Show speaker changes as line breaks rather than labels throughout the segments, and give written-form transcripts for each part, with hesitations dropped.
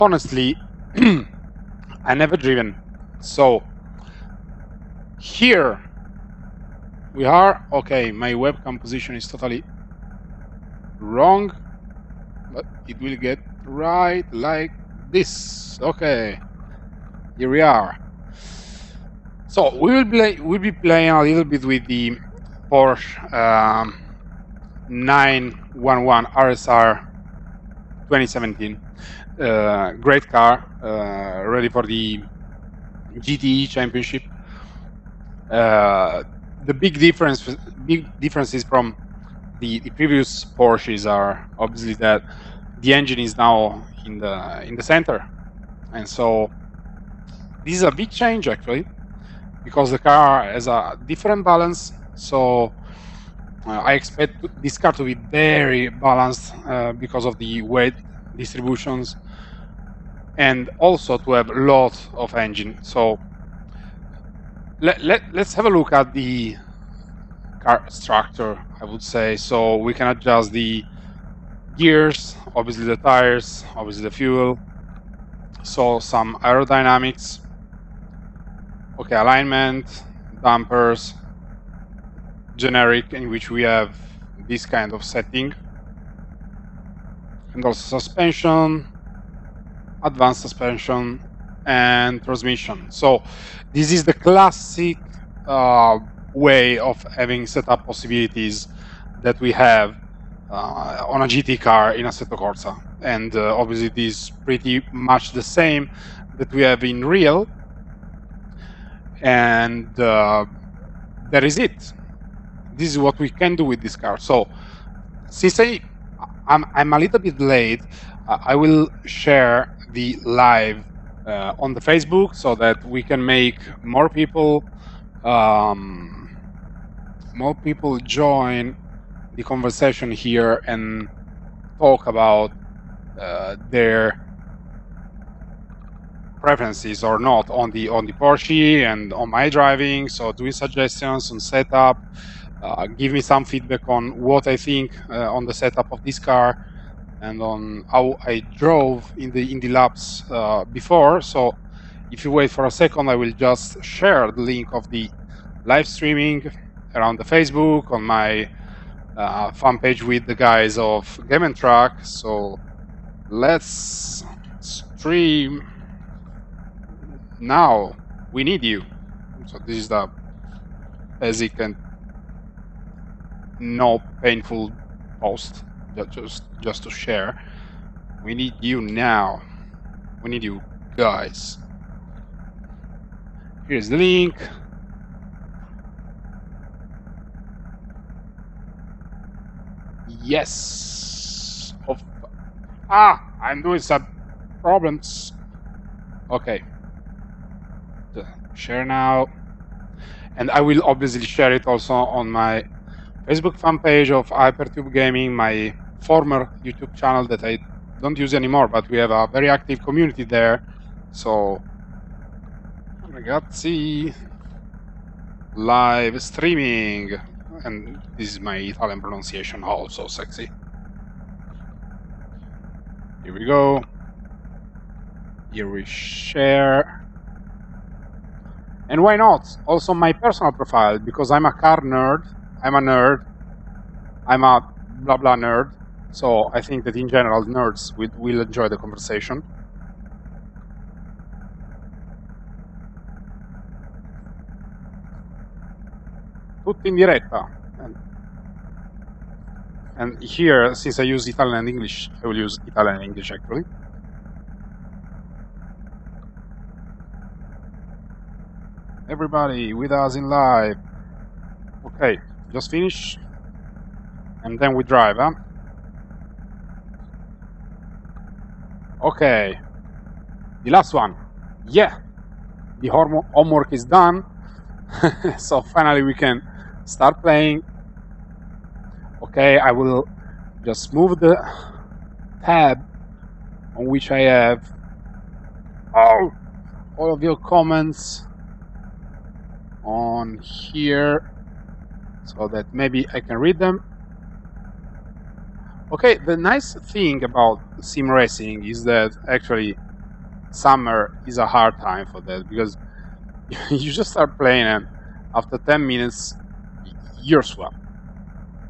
honestly, I never driven. So here we are. Okay, my webcam position is totally wrong, but it will get right like this. Okay, here we are. So we'll be playing a little bit with the Porsche 911 RSR 2017. Great car, ready for the GTE championship. The big differences from the previous Porsches are obviously that the engine is now in the center, and so this is a big change actually, because the car has a different balance. So I expect this car to be very balanced because of the weight distributions, and also to have a lot of engine. So let's have a look at the car structure, I would say. So we can adjust the gears, obviously the tires, obviously the fuel, so some aerodynamics, okay, alignment, dampers, generic, in which we have this kind of setting, and also suspension, advanced suspension, and transmission. So this is the classic way of having setup possibilities that we have on a GT car in Assetto Corsa, and obviously it is pretty much the same that we have in real, and that is it. This is what we can do with this car. So since I'm a little bit late, I will share the live on the Facebook so that we can make more people join the conversation here and talk about their preferences or not on the Porsche and on my driving. So doing suggestions on setup, give me some feedback on what I think on the setup of this car and on how I drove in the laps before. So if you wait for a second, I will just share the link of the live streaming around the Facebook on my fan page with the guys of Game&Track. So let's stream now. We need you. So this is the basic and no painful post, just to share. We need you now. We need you guys. Here's the link. Yes. I'm doing some problems. Okay. Share now. And I will obviously share it also on my Facebook fan page of Hypertube Gaming, my former YouTube channel that I don't use anymore, but we have a very active community there. So ragazzi, live streaming, and this is my Italian pronunciation, also sexy. Here we go. Here we share. And why not? Also my personal profile, because I'm a car nerd. I'm a nerd. I'm a blah blah nerd. So I think that in general nerds will enjoy the conversation. Tutto in diretta. And here, since I use Italian and English, I will use Italian and English actually. Everybody with us in live. Okay, just finish. And then we drive, huh? Okay. The last one. Yeah. The homework is done. So finally we can start playing. Okay, I will just move the tab on which I have all of your comments on here so that maybe I can read them. Okay, the nice thing about sim racing is that actually summer is a hard time for that, because you just start playing and after 10 minutes you're swept.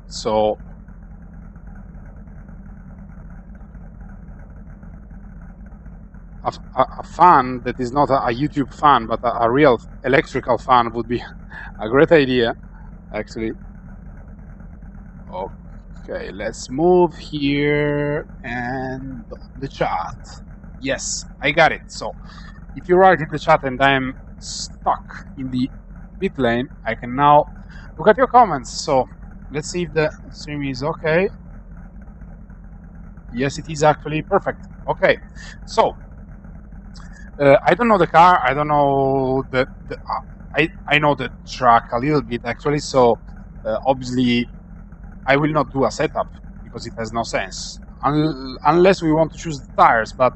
So a fan that is not a YouTube fan but a real electrical fan would be a great idea, actually. Okay, let's move here and the chat. Yes, I got it. So if you write in the chat and I'm stuck in the pit lane, I can now look at your comments. So let's see if the stream is okay. Yes, it is actually perfect. Okay, so I don't know the car. I don't know I know the track a little bit actually. So obviously I will not do a setup because it has no sense unless we want to choose the tires. But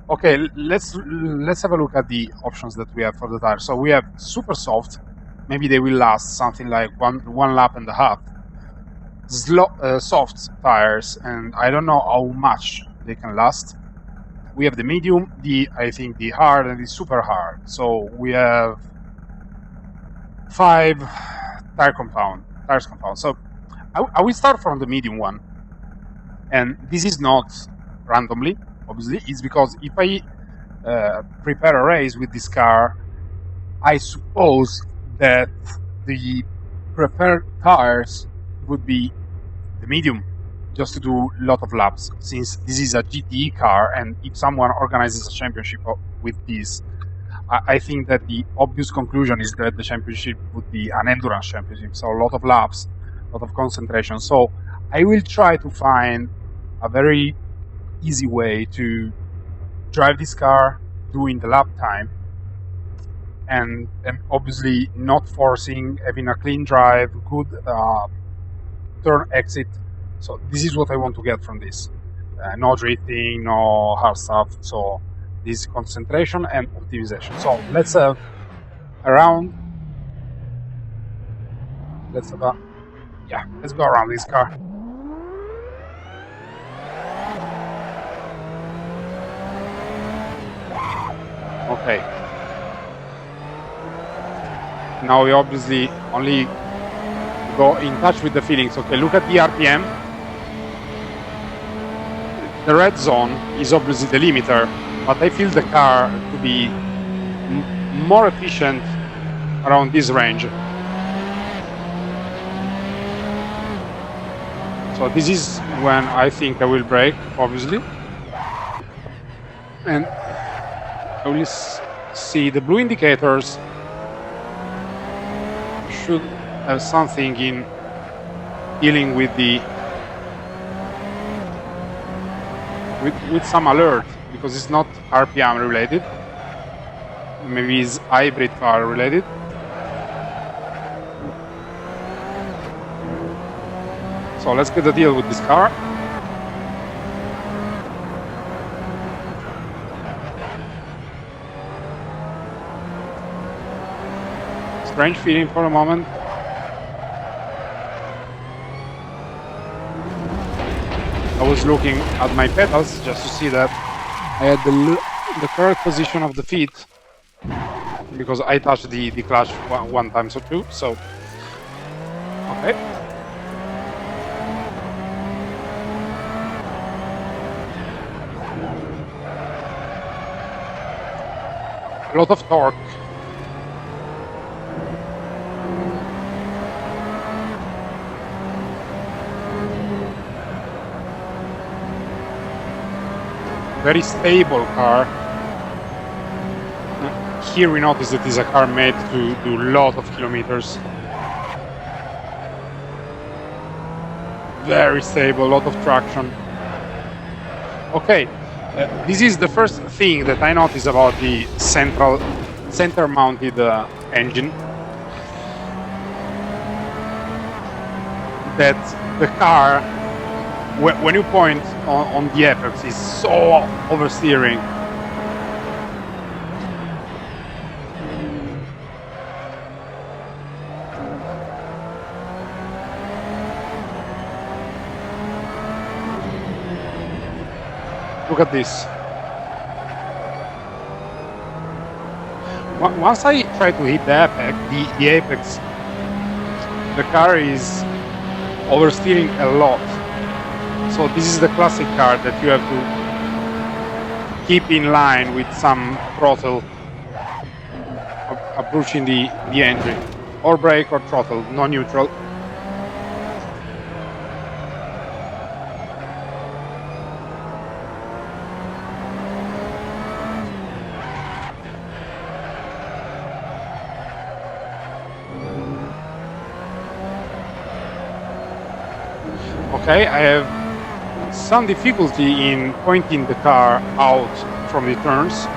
okay, let's have a look at the options that we have for the tires. So we have super soft. Maybe they will last something like one lap and a half. Soft tires, and I don't know how much they can last. We have the medium, I think the hard, and the super hard. So we have 5 tires compound. So I will start from the medium one, and this is not randomly, obviously. It's because if I prepare a race with this car, I suppose that the preferred tires would be the medium, just to do a lot of laps, since this is a GT car, and if someone organizes a championship with this, I think that the obvious conclusion is that the championship would be an endurance championship, so a lot of laps, a lot of concentration. So I will try to find a very easy way to drive this car doing the lap time, and obviously not forcing, having a clean drive, good turn exit. So this is what I want to get from this. No drifting, no hard stuff. So this concentration and optimization. So let's have a round. Let's go around this car. Okay. Now we obviously only go in touch with the feelings. Okay, look at the RPM. The red zone is obviously the limiter, but I feel the car to be more efficient around this range. So this is when I think I will brake, obviously. And I will see the blue indicators should have something in dealing with the with some alert, because it's not RPM related. Maybe it's hybrid car related. So let's get a deal with this car. Strange feeling for a moment. I was looking at my pedals just to see that I had the correct position of the feet, because I touched the clutch one time or two. So okay. A lot of torque. Very stable car. Here we notice that it's a car made to do a lot of kilometers. Very stable, a lot of traction. Okay, this is the first thing that I noticed about the center-mounted engine. That the car, when you point on the apex, is so oversteering. Look at this. Once I try to hit the apex, the car is oversteering a lot. So this is the classic car that you have to keep in line with some throttle approaching the entry, or brake or throttle, no neutral. Okay, I have some difficulty in pointing the car out from the turns.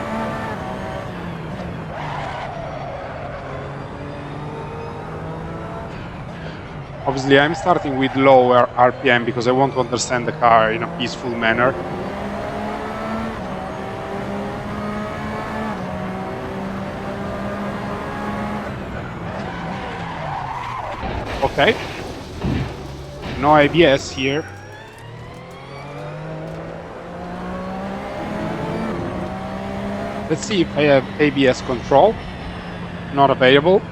Obviously, I'm starting with lower RPM because I want to understand the car in a peaceful manner. Okay. No ABS here. Let's see if I have ABS control. Not available.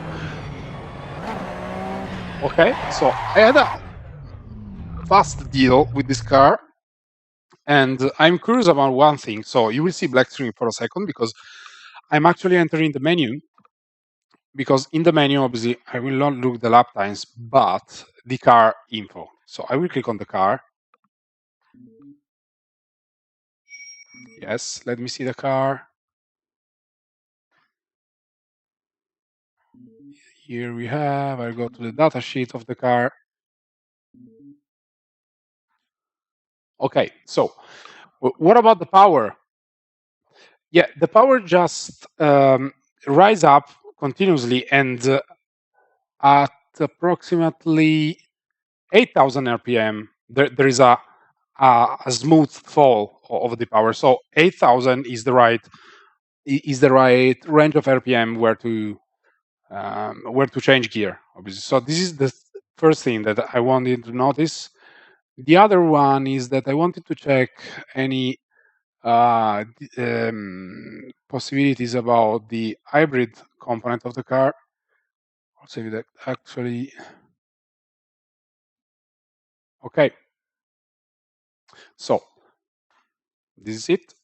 Okay, so I had a fast deal with this car, and I'm curious about one thing. So you will see black screen for a second because I'm actually entering the menu. Because in the menu, obviously, I will not look the lap times, but the car info. So I will click on the car. Yes, let me see the car. Here we have, I'll go to the data sheet of the car. Okay, so what about the power? Yeah, the power just rise up continuously, and at approximately 8,000 RPM, there is a smooth fall of the power. So 8,000 is the right range of RPM where to change gear, obviously. So this is the first thing that I wanted to notice. The other one is that I wanted to check any possibilities about the hybrid component of the car. I'll say that actually. Okay. So this is it.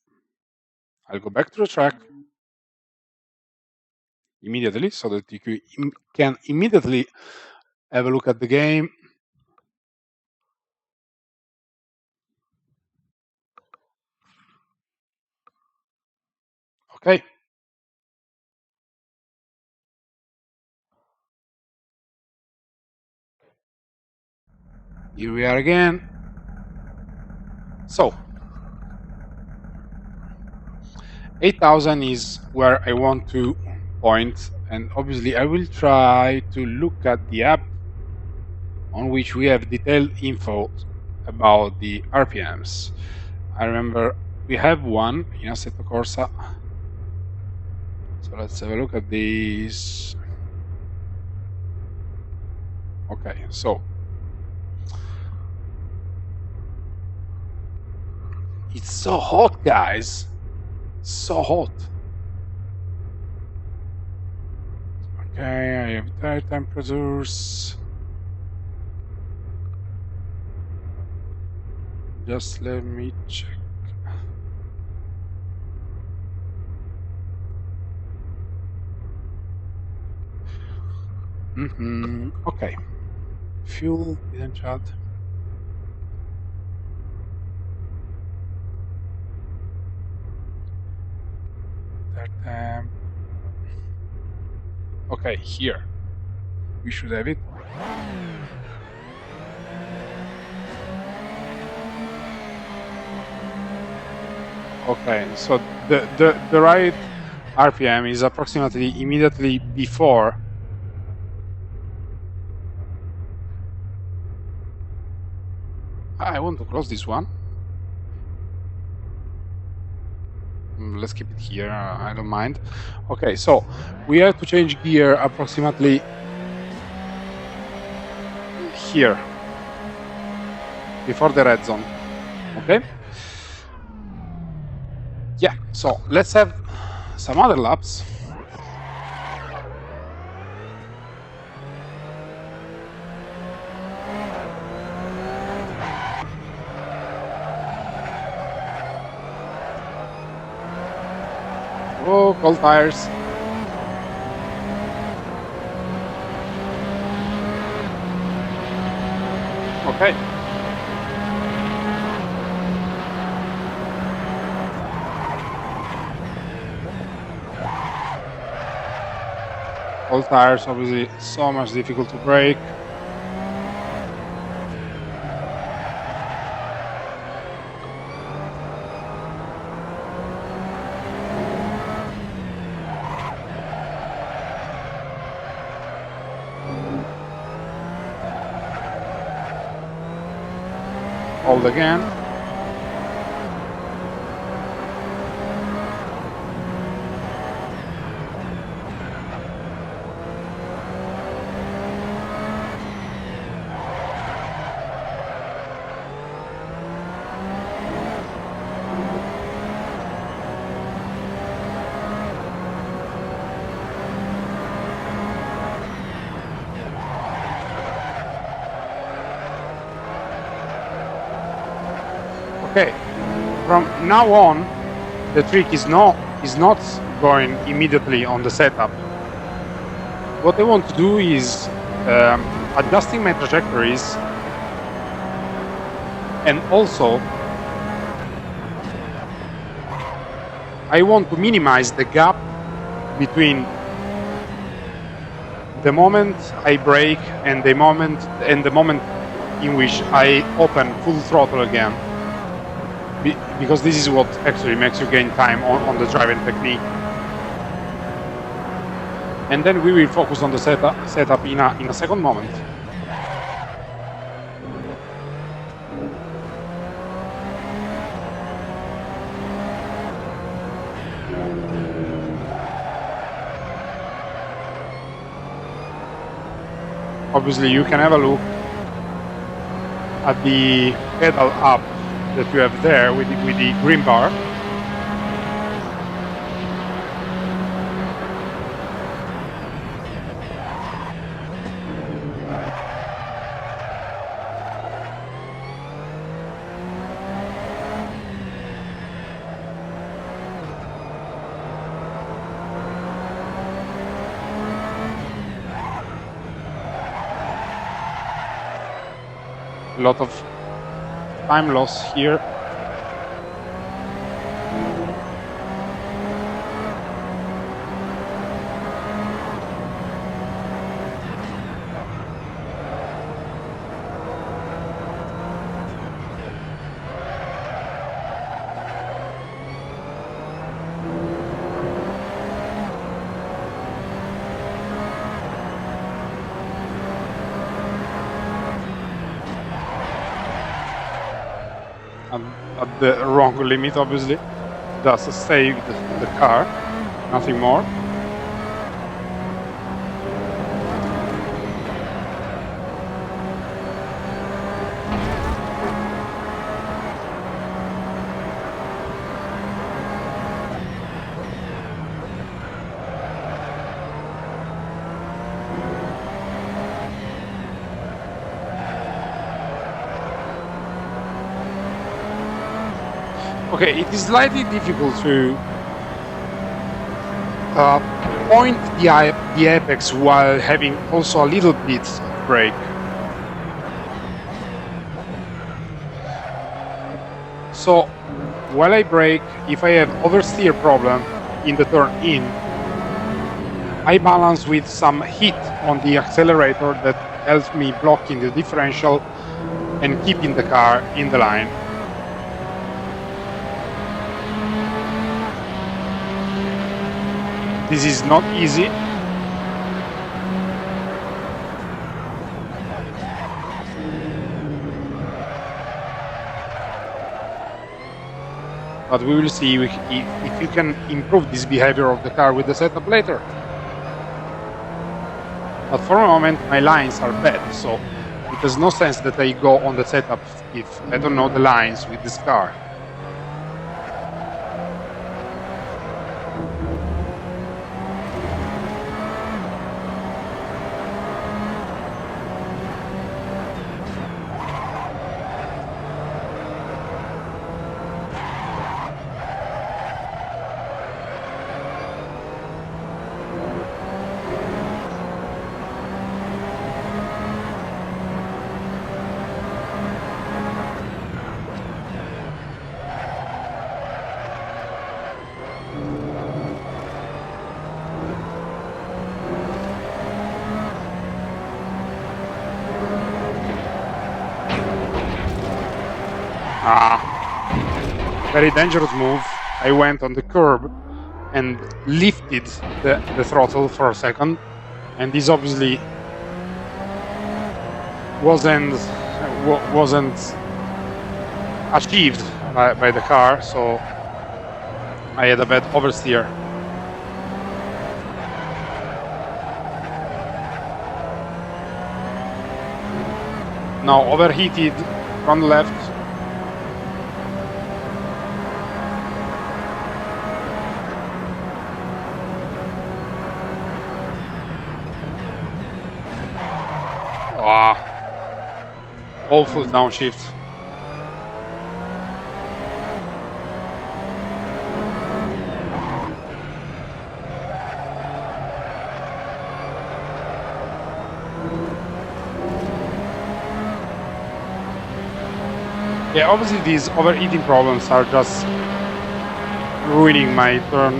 I'll go back to the track immediately so that you can immediately have a look at the game. Okay. Here we are again. So 8,000 is where I want to point, and obviously I will try to look at the app on which we have detailed info about the RPMs. I remember we have one in Assetto Corsa. So let's have a look at these. Okay, so it's so hot, guys. So hot. Okay, I have tire temperatures. Just let me check. Okay. Fuel didn't add. Okay, here we should have it. Okay, so the right RPM is approximately immediately before. I want to close this one. Let's keep it here, I don't mind. Okay, so we have to change gear approximately here, before the red zone. Okay? Yeah, so let's have some other laps. Oh, cold tires. Okay. Cold tires, obviously, so much difficult to brake. Hold again. Okay. From now on, the trick is not going immediately on the setup. What I want to do is adjusting my trajectories, and also I want to minimize the gap between the moment I brake and the moment in which I open full throttle again, because this is what actually makes you gain time on the driving technique. And then we will focus on the setup in a second moment. Obviously, you can have a look at the pedal up that you have there with the green bar. A lot of time loss here. At the wrong limit, obviously. Just save the car, nothing more. Okay, it is slightly difficult to point the apex while having also a little bit of brake. So while I brake, if I have oversteer problem in the turn in, I balance with some heat on the accelerator that helps me blocking the differential and keeping the car in the line. This is not easy. But we will see if you can improve this behavior of the car with the setup later. But for a moment, my lines are bad, so it has no sense that I go on the setup if I don't know the lines with this car. Very dangerous move. I went on the curb and lifted the throttle for a second, and this obviously wasn't achieved by the car, so I had a bad oversteer. Now overheated front left. Awful downshift. Yeah, obviously these overheating problems are just ruining my turn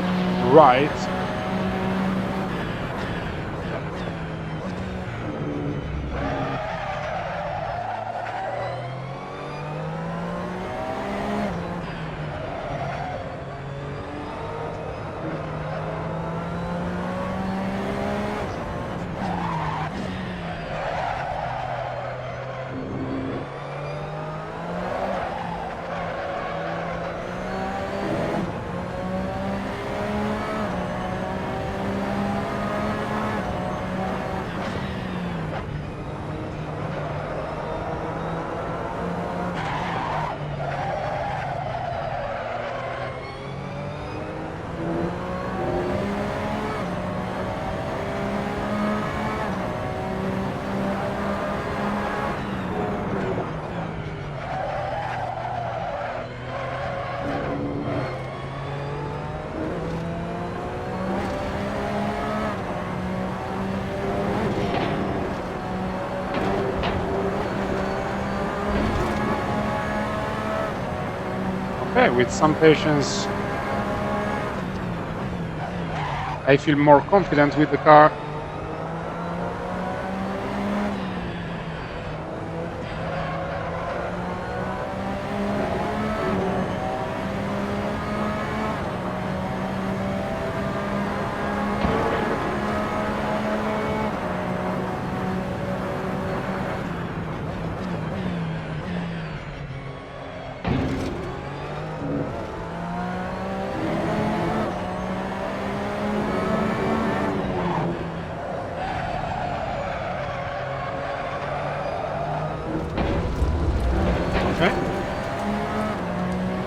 right. Okay, with some patience, I feel more confident with the car.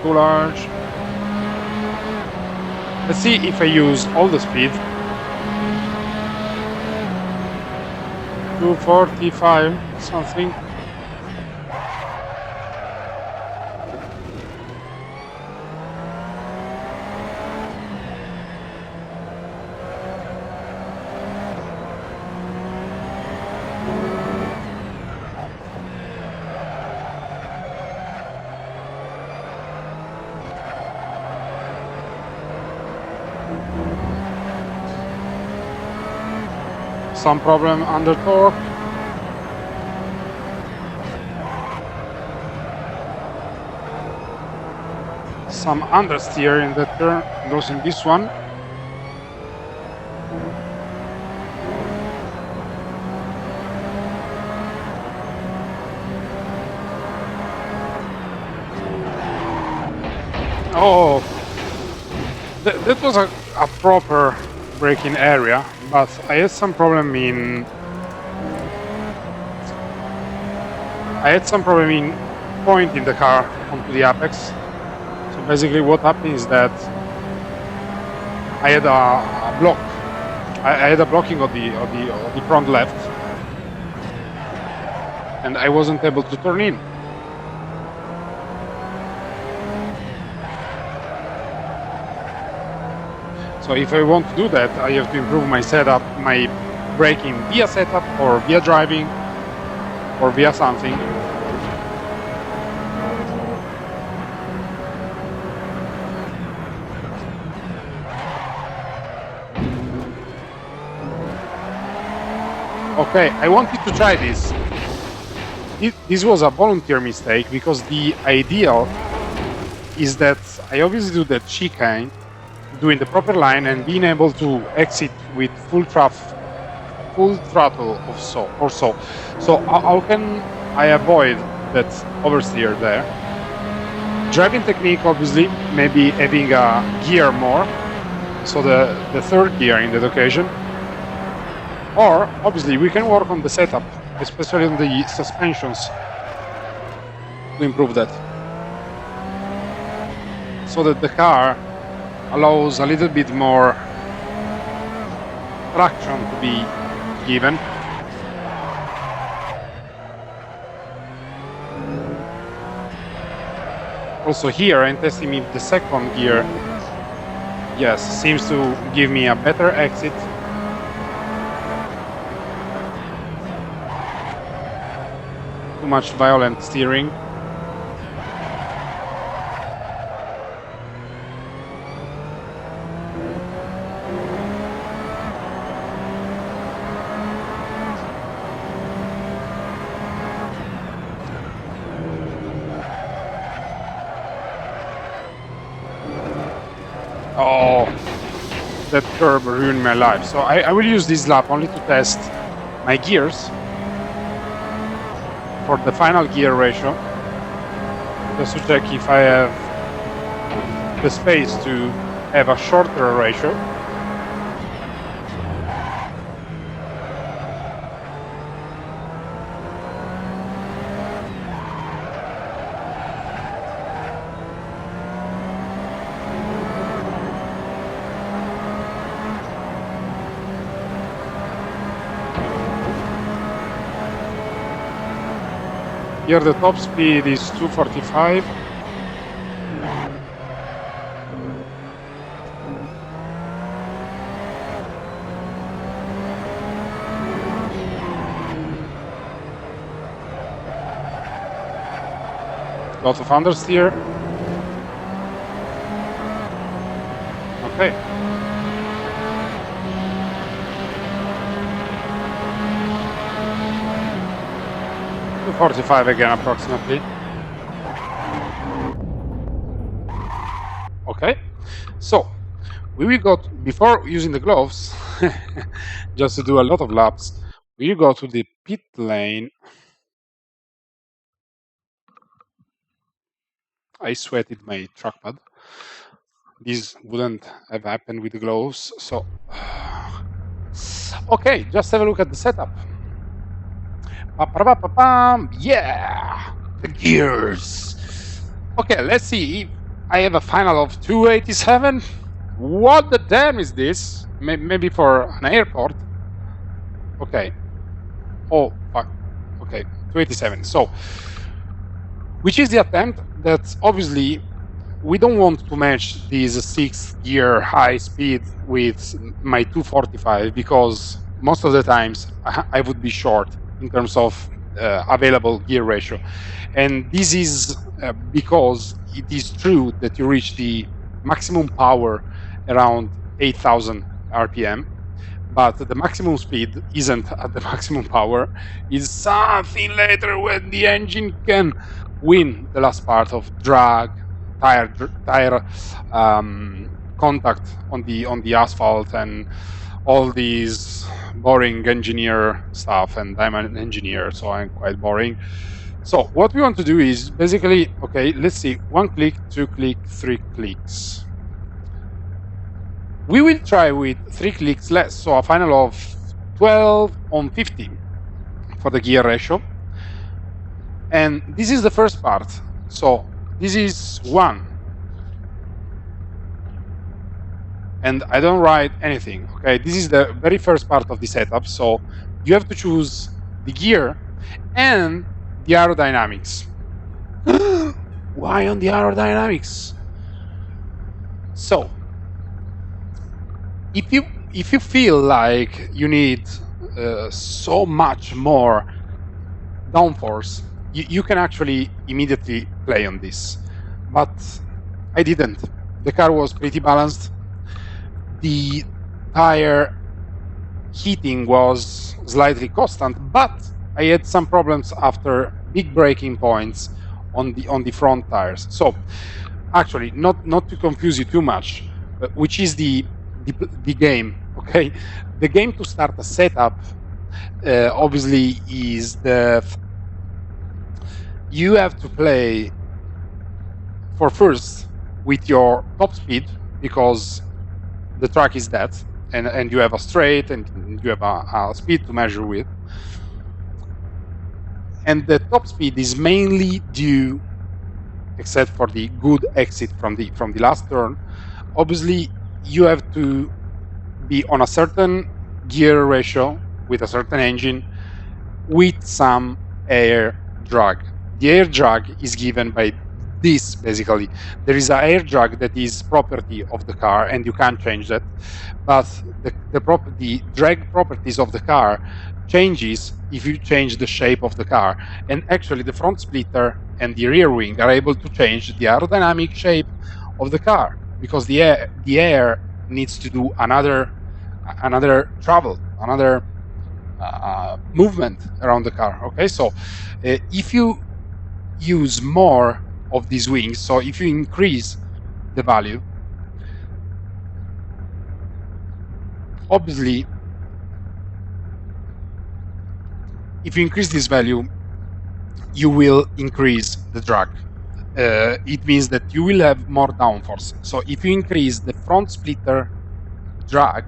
Too large. Let's see if I use all the speed. 245 something. Some problem under torque. Some understeer in the turn, goes in this one. Oh, that was a proper braking area, but I had some problem in pointing the car onto the apex. So basically, what happened is that I had a block. I had a blocking of the front left, and I wasn't able to turn in. So if I want to do that, I have to improve my setup, my braking via setup or via driving or via something. Okay, I wanted to try this. this was a volunteer mistake, because the ideal is that I obviously do the chicane, doing the proper line and being able to exit with full throttle or so. So how can I avoid that oversteer there? Driving technique, obviously, maybe having a gear more, so the third gear in that occasion. Or obviously we can work on the setup, especially on the suspensions, to improve that, so that the car allows a little bit more traction to be given. Also here I'm testing if the second gear, yes, seems to give me a better exit. Too much violent steering. Oh, that curb ruined my life. So I will use this lap only to test my gears for the final gear ratio, just to check if I have the space to have a shorter ratio. Here the top speed is 245. Lot of understeer. Okay. .45 again, approximately. Okay, so we will go before using the gloves, just to do a lot of laps. We will go to the pit lane. I sweated my trackpad. This wouldn't have happened with the gloves, so okay, just have a look at the setup. Yeah, the gears. Okay, let's see if I have a final of 287. What the damn is this? Maybe for an airport. Okay. Oh, fuck. Okay, 287. So, which is the attempt that obviously we don't want to match this 6-gear high speed with my 245, because most of the times I would be short in terms of available gear ratio. And this is because it is true that you reach the maximum power around 8,000 RPM, but the maximum speed isn't at the maximum power. It's something later when the engine can win the last part of drag, tire contact on the asphalt, and all these boring engineer stuff, and I'm an engineer, so I'm quite boring. So what we want to do is basically, okay, let's see, 1 click, 2 click, 3 clicks. We will try with 3 clicks less, so a final of 12 on 50 for the gear ratio. And this is the first part. So this is 1. And I don't write anything, okay? This is the very first part of the setup, so you have to choose the gear and the aerodynamics. Why on the aerodynamics? So, if you feel like you need so much more downforce, you can actually immediately play on this. But I didn't. The car was pretty balanced. The tire heating was slightly constant, but I had some problems after big braking points on the front tires. So actually, not to confuse you too much, which is the game. Okay, the game to start a setup obviously is you have to play for first with your top speed, because the track is that, and you have a straight and you have a speed to measure with, and the top speed is mainly due, except for the good exit from the last turn. Obviously, you have to be on a certain gear ratio with a certain engine with some air drag. The air drag is given by this. Basically, there is an air drag that is property of the car and you can't change that, but the drag properties of the car changes if you change the shape of the car. And actually the front splitter and the rear wing are able to change the aerodynamic shape of the car, because the air needs to do another travel, another movement around the car. Okay, so if you use more of these wings, so if you increase the value, obviously if you increase this value, you will increase the drag. It means that you will have more downforce. So if you increase the front splitter drag,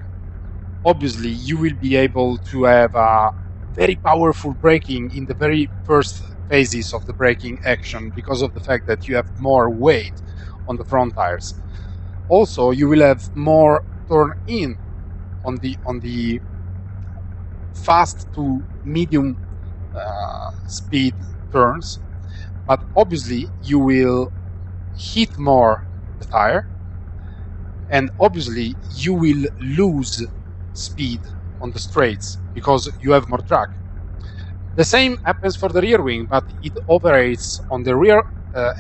obviously you will be able to have a very powerful braking in the very first phases of the braking action, because of the fact that you have more weight on the front tires. Also, you will have more turn in on the fast to medium speed turns, but obviously you will hit more the tire, and obviously you will lose speed on the straights because you have more drag. The same happens for the rear wing, but it operates on the rear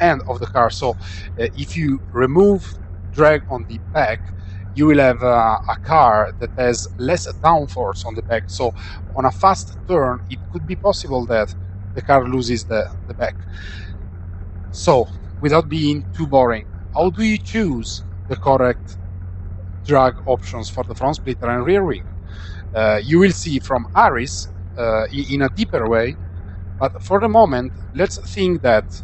end of the car. So if you remove drag on the back, you will have a car that has less downforce on the back. So on a fast turn, it could be possible that the car loses the back. So without being too boring, how do you choose the correct drag options for the front splitter and rear wing? You will see from Aris in a deeper way, but for the moment, let's think that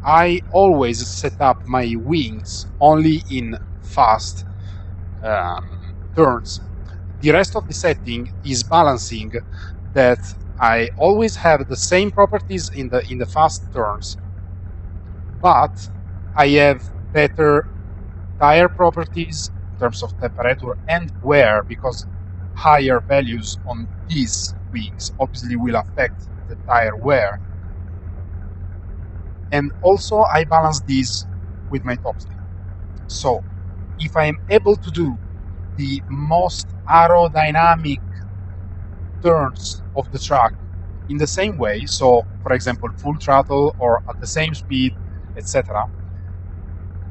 I always set up my wings only in fast turns. The rest of the setting is balancing that I always have the same properties in the fast turns, but I have better tire properties in terms of temperature and wear, because higher values on these wings obviously will affect the tire wear. And also I balance this with my top speed. So if I am able to do the most aerodynamic turns of the track in the same way, so for example full throttle or at the same speed, etc.,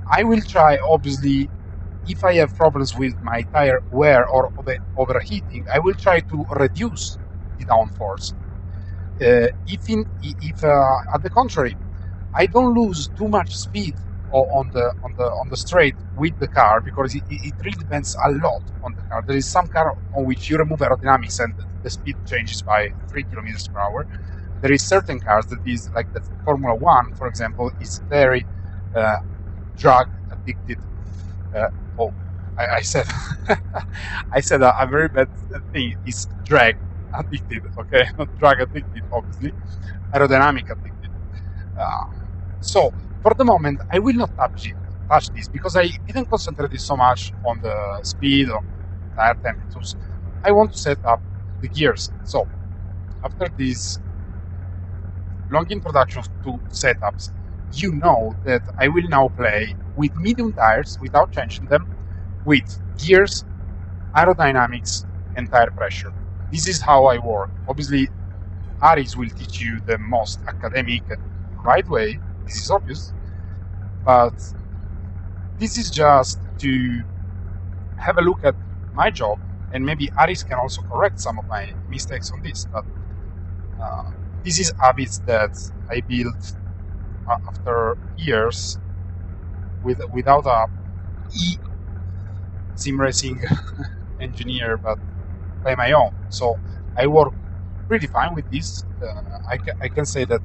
I will try, obviously, if I have problems with my tire wear or overheating, I will try to reduce the downforce. If at the contrary, I don't lose too much speed on the straight with the car, because it really depends a lot on the car. There is some car on which you remove aerodynamics and the speed changes by 3 kilometers per hour. There is certain cars that is like the Formula One, for example, is very drag addicted. I said I said a very bad thing. Is drag addicted, okay? Not drag addicted, obviously. Aerodynamic addicted. So for the moment, I will not touch this, because I didn't concentrate so much on the speed or tire temperatures. I want to set up the gears. So after this long introduction to setups, you know that I will now play with medium tires without changing them, with gears, aerodynamics, and tire pressure. This is how I work. Obviously, Aris will teach you the most academic and right way. This is obvious, but this is just to have a look at my job, and maybe Aris can also correct some of my mistakes on this. But this is habits that I built after years without a e sim racing engineer, but by my own. So I work pretty fine with this. I can say that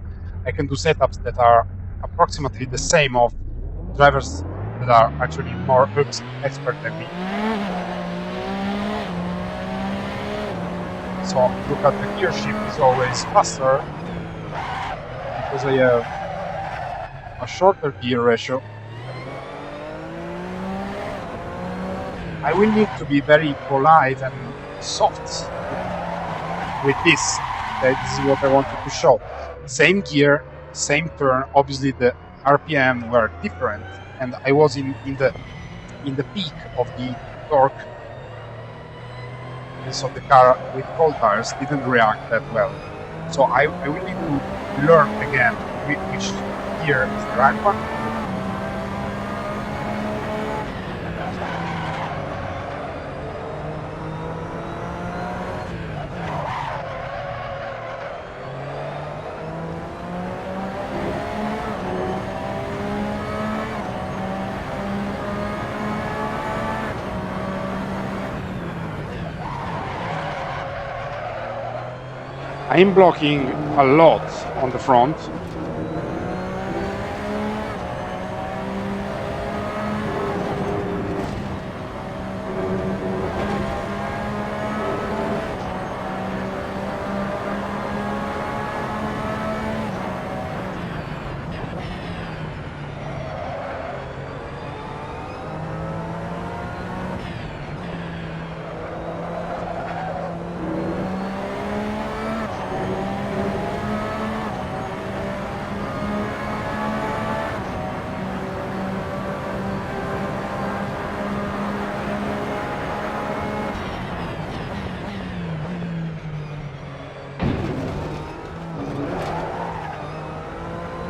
I can do setups that are approximately the same of drivers that are actually more expert than me. So look at the gear shift is always faster because I have a shorter gear ratio. I will need to be very polite and soft with this. This is what I wanted to show. Same gear, same turn. Obviously, the RPM were different, and I was in the peak of the torque, and so the car with cold tires didn't react that well. So I will need to learn again which gear is the right one. I'm blocking a lot on the front.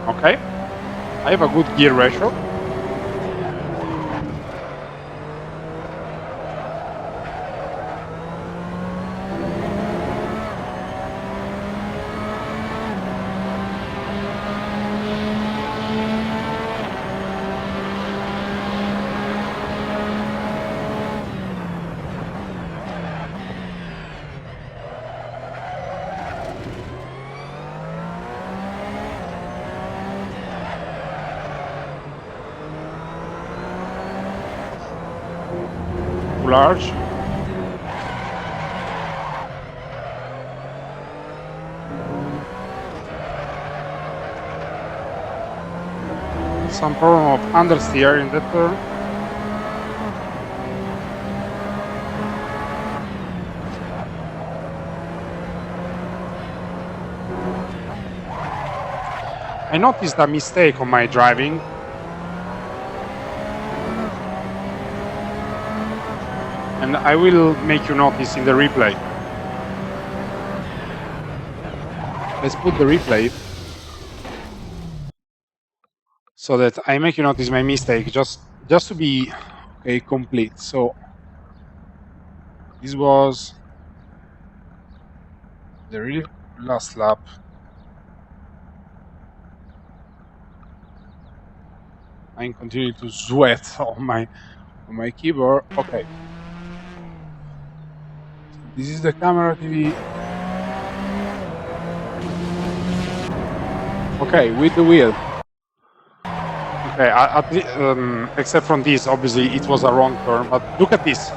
Okay, I have a good gear ratio. Large. Some problem of understeer in that turn. I noticed a mistake on my driving. And I will make you notice in the replay. Let's put the replay so that I make you notice my mistake, just to be okay complete. So this was the really last lap. I'm continuing to sweat on my keyboard. Okay. This is the camera TV. Okay, with the wheel. Okay, except from this, obviously it was a wrong turn, but look at this.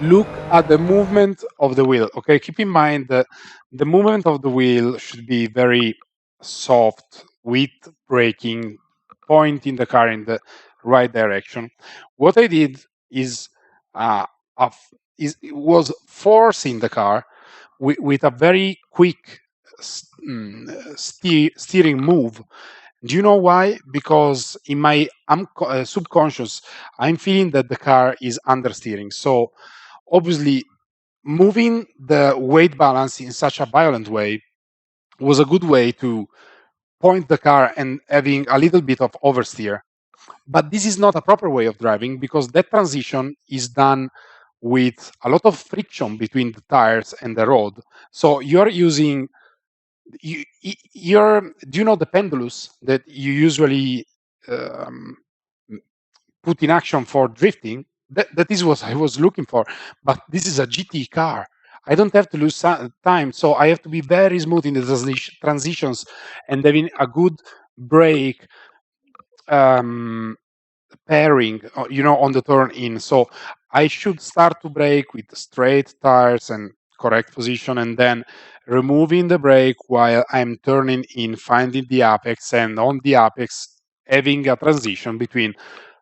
Look at the movement of the wheel. Okay, keep in mind that the movement of the wheel should be very soft, with braking, pointing the car in the right direction. What I did is was forcing the car with a very quick steering move. Do you know why? Because in my subconscious, I'm feeling that the car is understeering. So obviously, moving the weight balance in such a violent way was a good way to point the car and having a little bit of oversteer. But this is not a proper way of driving because that transition is done with a lot of friction between the tires and the road. So you're using do you know the pendulous that you usually um, put in action for drifting? That is what I was looking for. But this is a GT car. I don't have to lose time, so I have to be very smooth in the transitions and having a good brake pairing, on the turn in. So I should start to brake with straight tires and correct position, and then removing the brake while I'm turning in, finding the apex, and on the apex having a transition between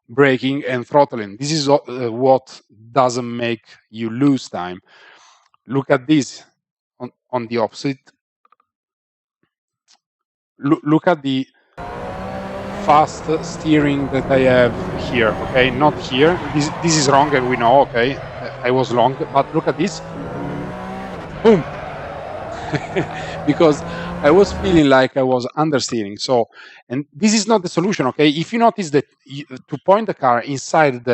braking and throttling. This is what doesn't make you lose time. Look at this on the opposite. Look at the fast steering that I have here. Okay, not here. This is wrong, and we know. Okay, I was wrong. But look at this. Boom. Because I was feeling like I was understeering. So, and this is not the solution. Okay, if you notice that to point the car inside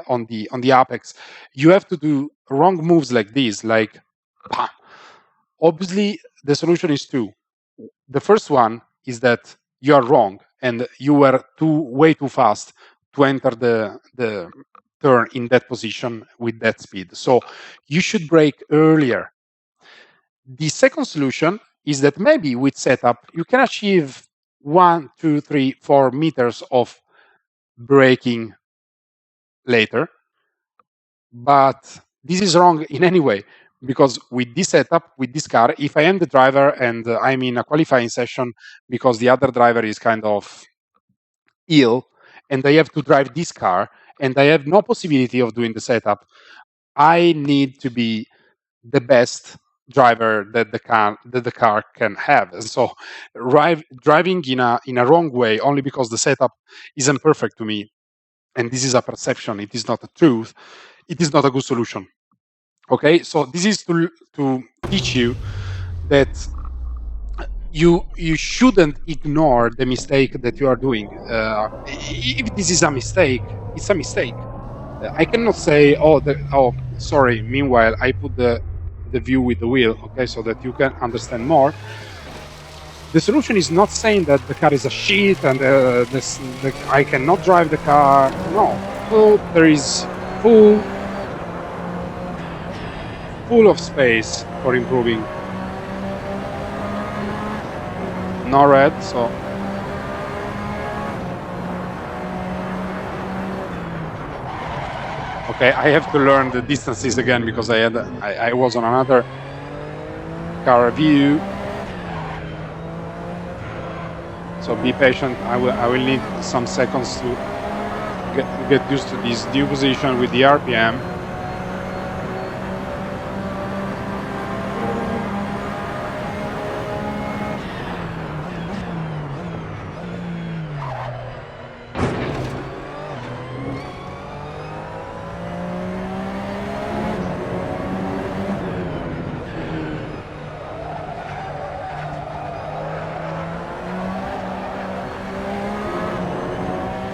on the apex, you have to do wrong moves like this. Like, obviously, the solution is two. The first one is that you are wrong and you were way too fast to enter the turn in that position with that speed. So you should brake earlier. The second solution is that maybe with setup, you can achieve 1, 2, 3, 4 meters of braking later. But this is wrong in any way, because with this setup, with this car, if I am the driver and I'm in a qualifying session because the other driver is kind of ill and I have to drive this car and I have no possibility of doing the setup, I need to be the best driver that the car can have. And so driving in a wrong way only because the setup isn't perfect to me, and this is a perception, it is not a truth, it is not a good solution. Okay, so this is to teach you that you shouldn't ignore the mistake that you are doing. If this is a mistake, it's a mistake. I cannot say, oh, sorry. Meanwhile, I put the view with the wheel, okay, so that you can understand more. The solution is not saying that the car is a shit and I cannot drive the car. No, so there is full of space for improving. No red, so okay, I have to learn the distances again because I was on another car view. So be patient. I will need some seconds to get used to this new position with the RPM.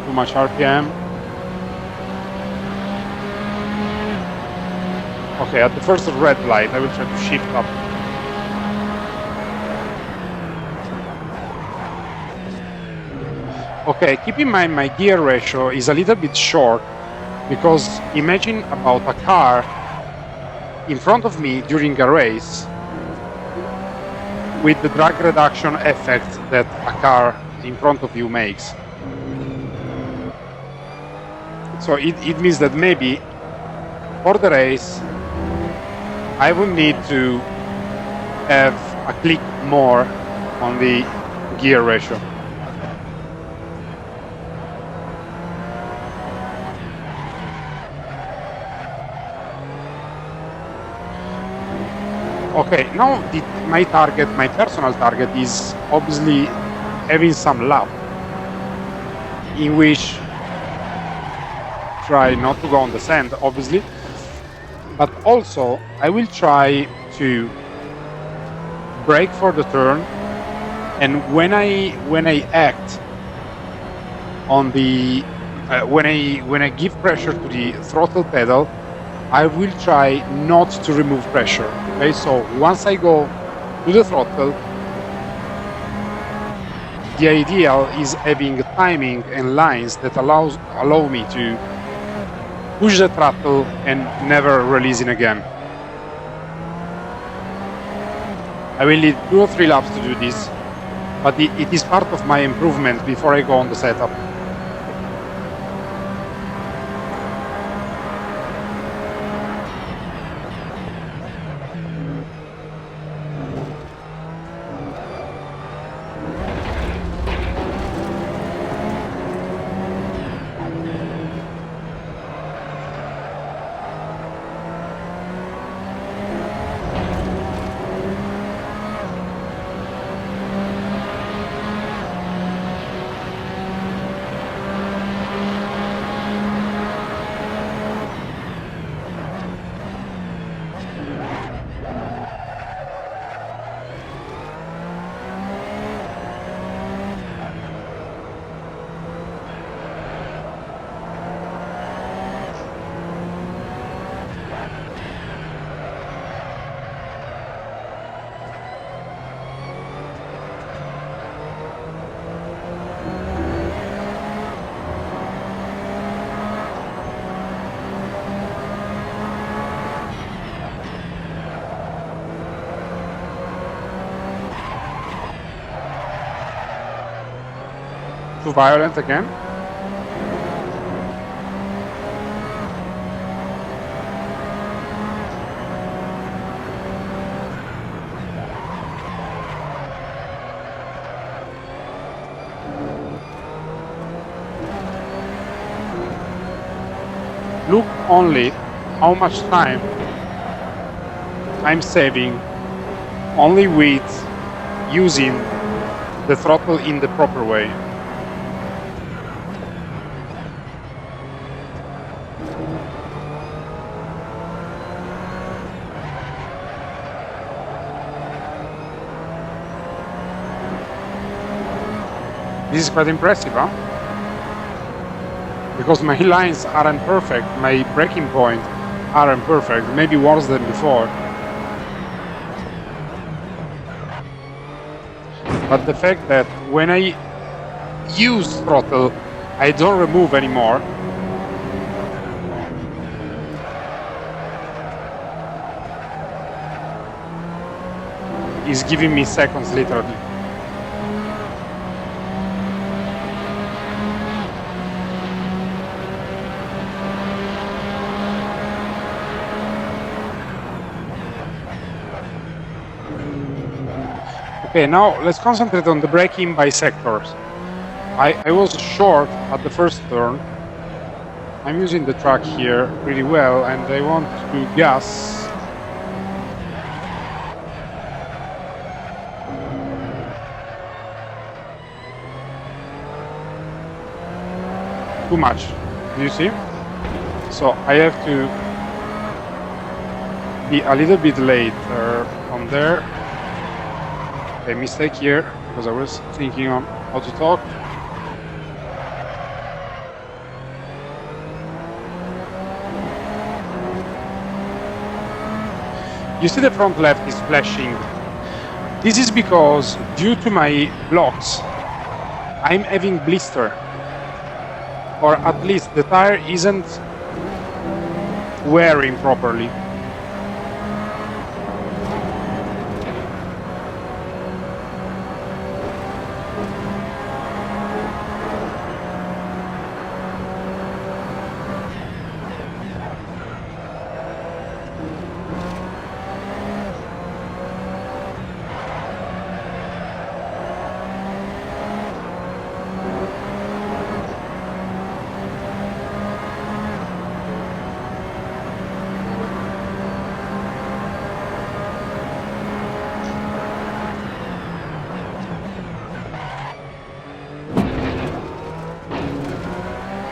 Too much RPM. Okay, at the first red light, I will try to shift up. Okay, keep in mind my gear ratio is a little bit short because imagine about a car in front of me during a race with the drag reduction effect that a car in front of you makes. So it means that maybe for the race, I would need to have a click more on the gear ratio. Okay, now my personal target is obviously having some lap in which try not to go on the sand, obviously, but also I will try to brake for the turn, and when I act on the when I give pressure to the throttle pedal, I will try not to remove pressure. Okay, so once I go to the throttle, the ideal is having timing and lines that allow me to push the throttle and never releasing again. I will need 2 or 3 laps to do this, but it is part of my improvement before I go on the setup. Too violent again. Look only how much time I'm saving only with using the throttle in the proper way. This is quite impressive, huh? Because my lines aren't perfect, my braking point aren't perfect, maybe worse than before. But the fact that when I use throttle, I don't remove anymore. Is giving me seconds literally. Okay, now let's concentrate on the braking by sectors. I was short at the first turn. I'm using the track here pretty well, and I want to gas. Too much. Do you see? So I have to be a little bit later on there. A mistake here because I was thinking on how to talk. You see the front left is flashing. This is because due to my blocks, I'm having blister, or at least the tire isn't wearing properly.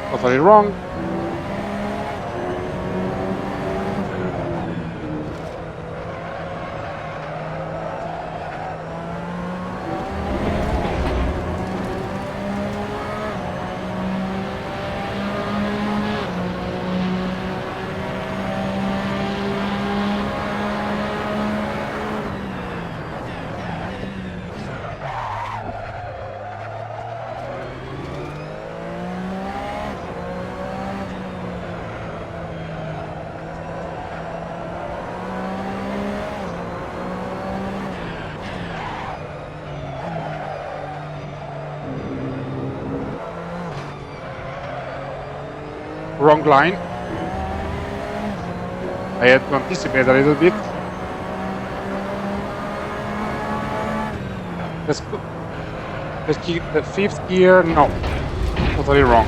Totally wrong. wrong line. I had to anticipate a little bit. Let's keep the fifth gear. No, totally wrong.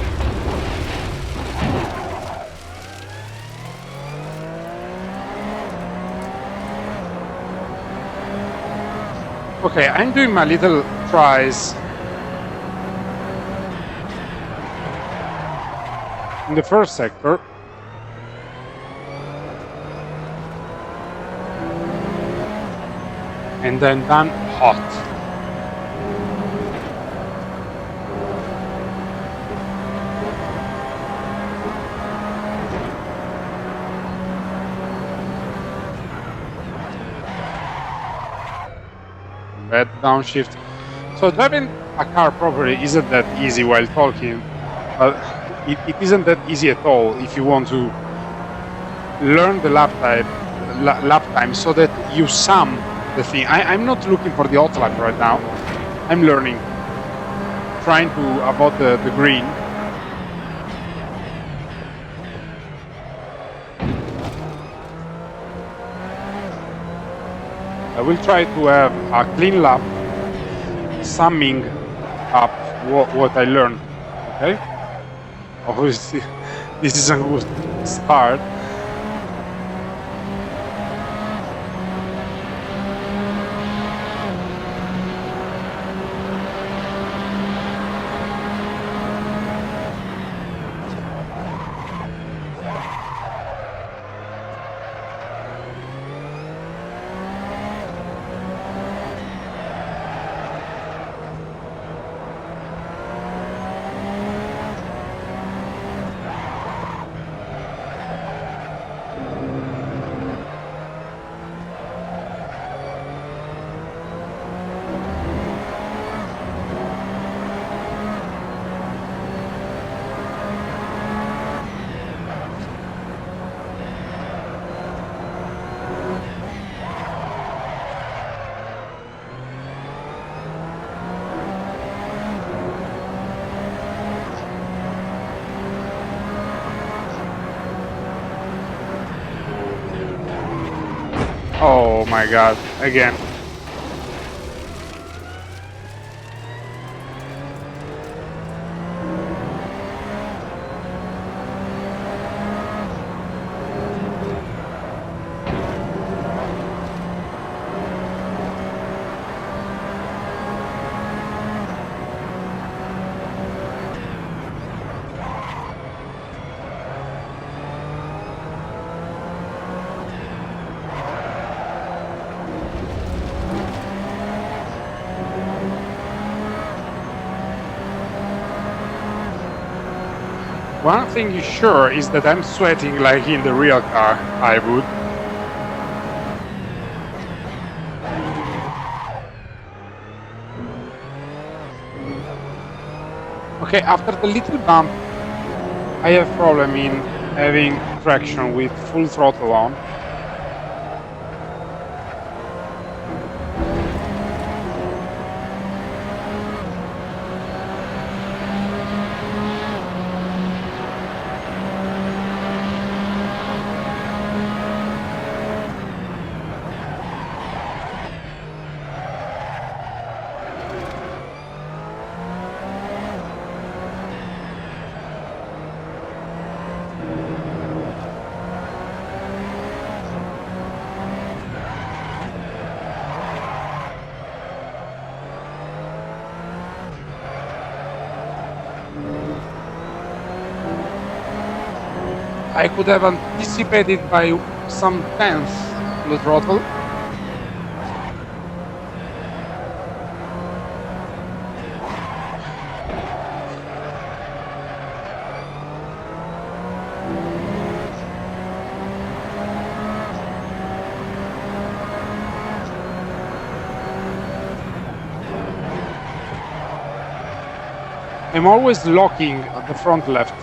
Okay, I'm doing my little tries in the first sector. And then done hot. Bad downshift. So driving a car properly isn't that easy while talking, but it isn't that easy at all if you want to learn the lap time so that you sum the thing. I'm not looking for the hot lap right now. I'm learning, trying to avoid the green. I will try to have a clean lap, summing up what I learned. Okay? Obviously, this is a good start. Oh my god, again. One thing is sure is that I'm sweating like in the real car, I would. Okay, after the little bump, I have problem in having traction with full throttle on. I could have anticipated by some tenths the throttle. I'm always locking at the front left.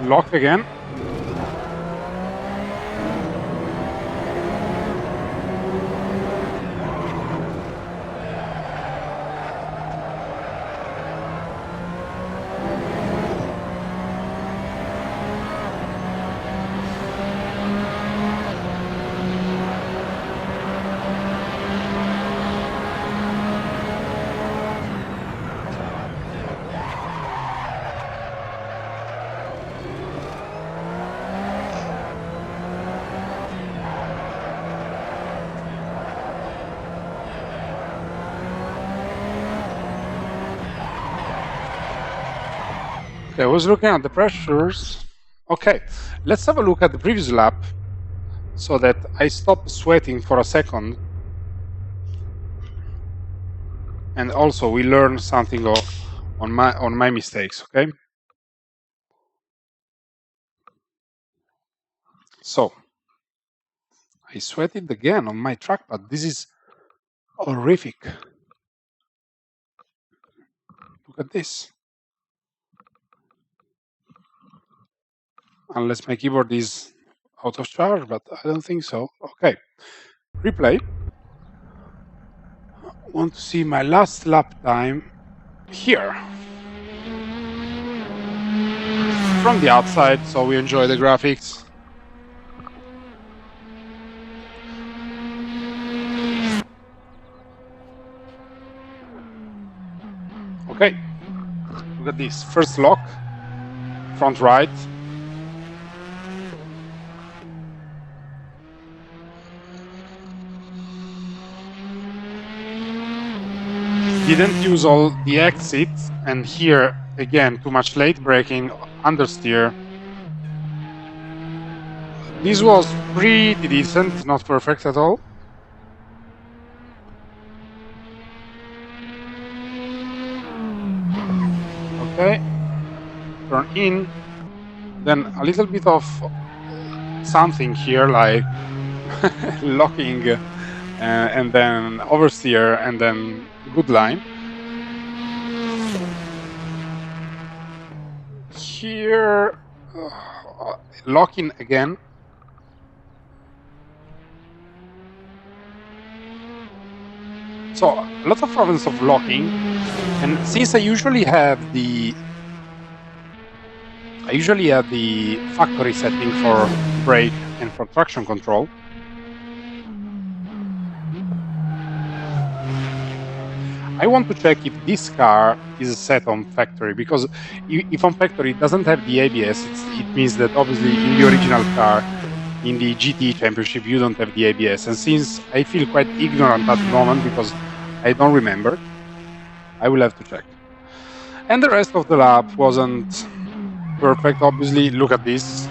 lock again. Okay, I was looking at the pressures. Okay, let's have a look at the previous lap so that I stop sweating for a second. And also we learn something on my mistakes, okay? So I sweated again on my trackpad. This is horrific. Look at this. Unless my keyboard is out of charge, but I don't think so. Okay, replay. Want to see my last lap time here from the outside, so we enjoy the graphics. Okay, look at this. First lock, front right. Didn't use all the exits, and here again too much late braking, understeer. This was pretty decent, not perfect at all. Okay, turn in, then a little bit of something here like locking and then oversteer and then good line. Here, locking again. So a lot of problems of locking, and since I usually have the factory setting for brake and for traction control, I want to check if this car is set on factory, because if on factory it doesn't have the ABS, it means that obviously in the original car, in the GT Championship, you don't have the ABS. And since I feel quite ignorant at the moment because I don't remember, I will have to check. And the rest of the lap wasn't perfect, obviously. Look at this.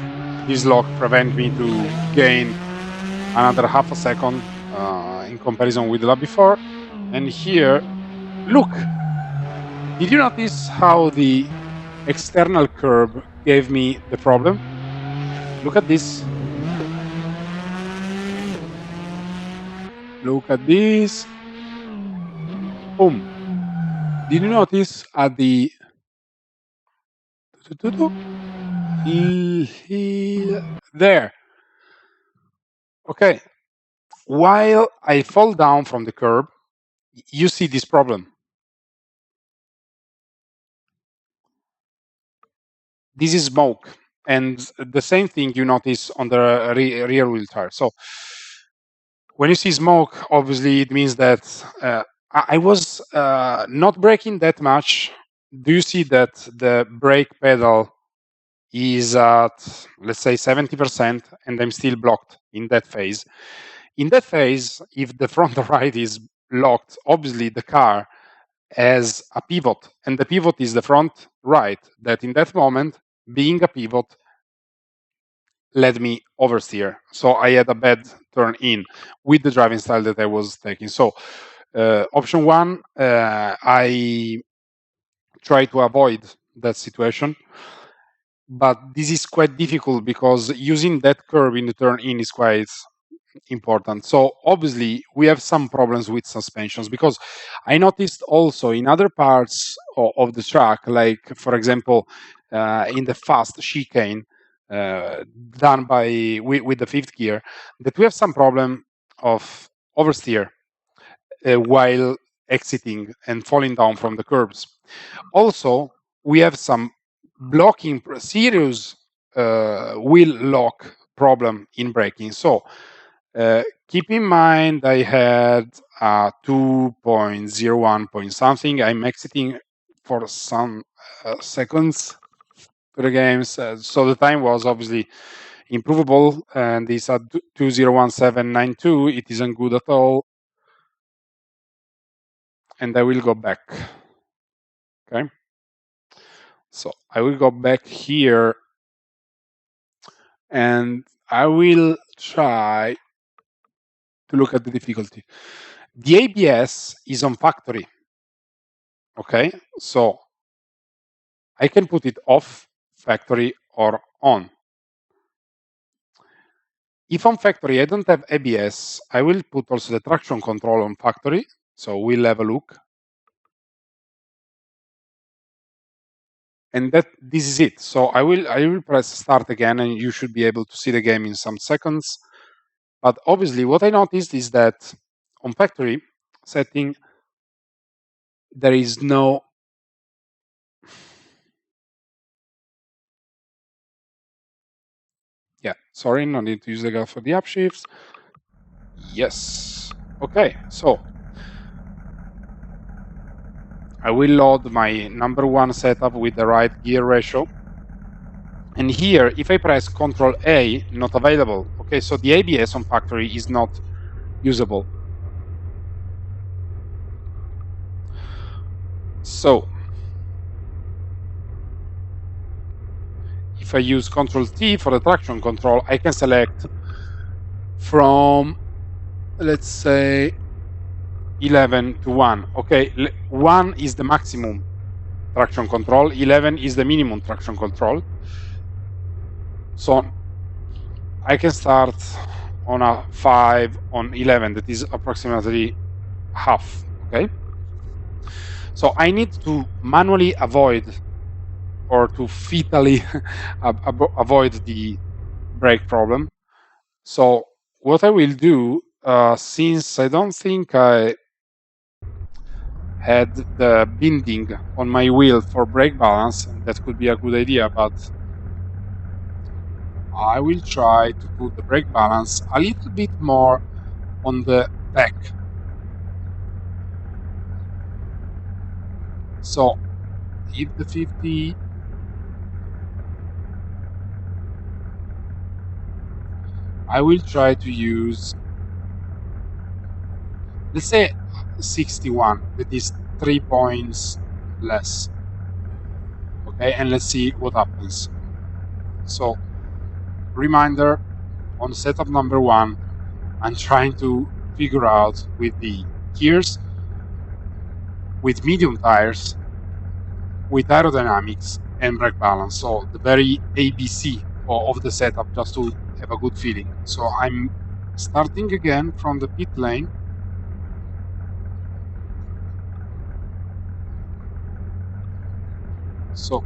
This lock prevent me to gain another half a second in comparison with the lap before. And here, look, did you notice how the external curb gave me the problem? Look at this. Look at this. Boom. Did you notice at the there? Okay. While I fall down from the curb, you see this problem. This is smoke, and the same thing you notice on the rear wheel tire. So when you see smoke, obviously it means that I was not braking that much. Do you see that the brake pedal is at, let's say, 70%, and I'm still blocked in that phase? In that phase, if the front right is locked, obviously the car has a pivot, and the pivot is the front right, that in that moment, being a pivot, led me oversteer. So I had a bad turn in with the driving style that I was taking. So option one, I try to avoid that situation. But this is quite difficult because using that curve in the turn in is quite important. So obviously we have some problems with suspensions, because I noticed also in other parts of the track, like for example in the fast chicane done by with the fifth gear, that we have some problem of oversteer while exiting and falling down from the curbs. Also, we have some blocking, serious wheel lock problem in braking. So keep in mind I had 2.01 point something. I'm exiting for some seconds to the games, so the time was obviously improvable, and it's at 201792. It isn't good at all, and I will go back. Okay, so I will go back here and I will try to look at the difficulty. The ABS is on factory. Okay, so I can put it off factory or on. If on factory I don't have ABS, I will put also the traction control on factory. So we'll have a look. And this is it. So I will press start again, and you should be able to see the game in some seconds. But obviously what I noticed is that on factory setting, there is no sorry, no need to use the gas for the upshifts. Yes. Okay, so I will load my number one setup with the right gear ratio. And here, if I press Ctrl A, not available. Okay, so the ABS on factory is not usable. So if I use Ctrl T for the traction control, I can select from, let's say, 11 to 1. Okay, 1 is the maximum traction control, 11 is the minimum traction control. So I can start on a 5 on 11, that is approximately half. Okay, so I need to manually avoid, or to fetally avoid the brake problem. So what I will do, since I don't think I had the binding on my wheel for brake balance, that could be a good idea, but I will try to put the brake balance a little bit more on the back. So if the 50, I will try to use, let's say 61, that is 3 points less. Okay, and let's see what happens. So reminder, on setup number one, I'm trying to figure out with the gears, with medium tires, with aerodynamics and brake balance. So the very ABC of the setup, just to have a good feeling. So I'm starting again from the pit lane. So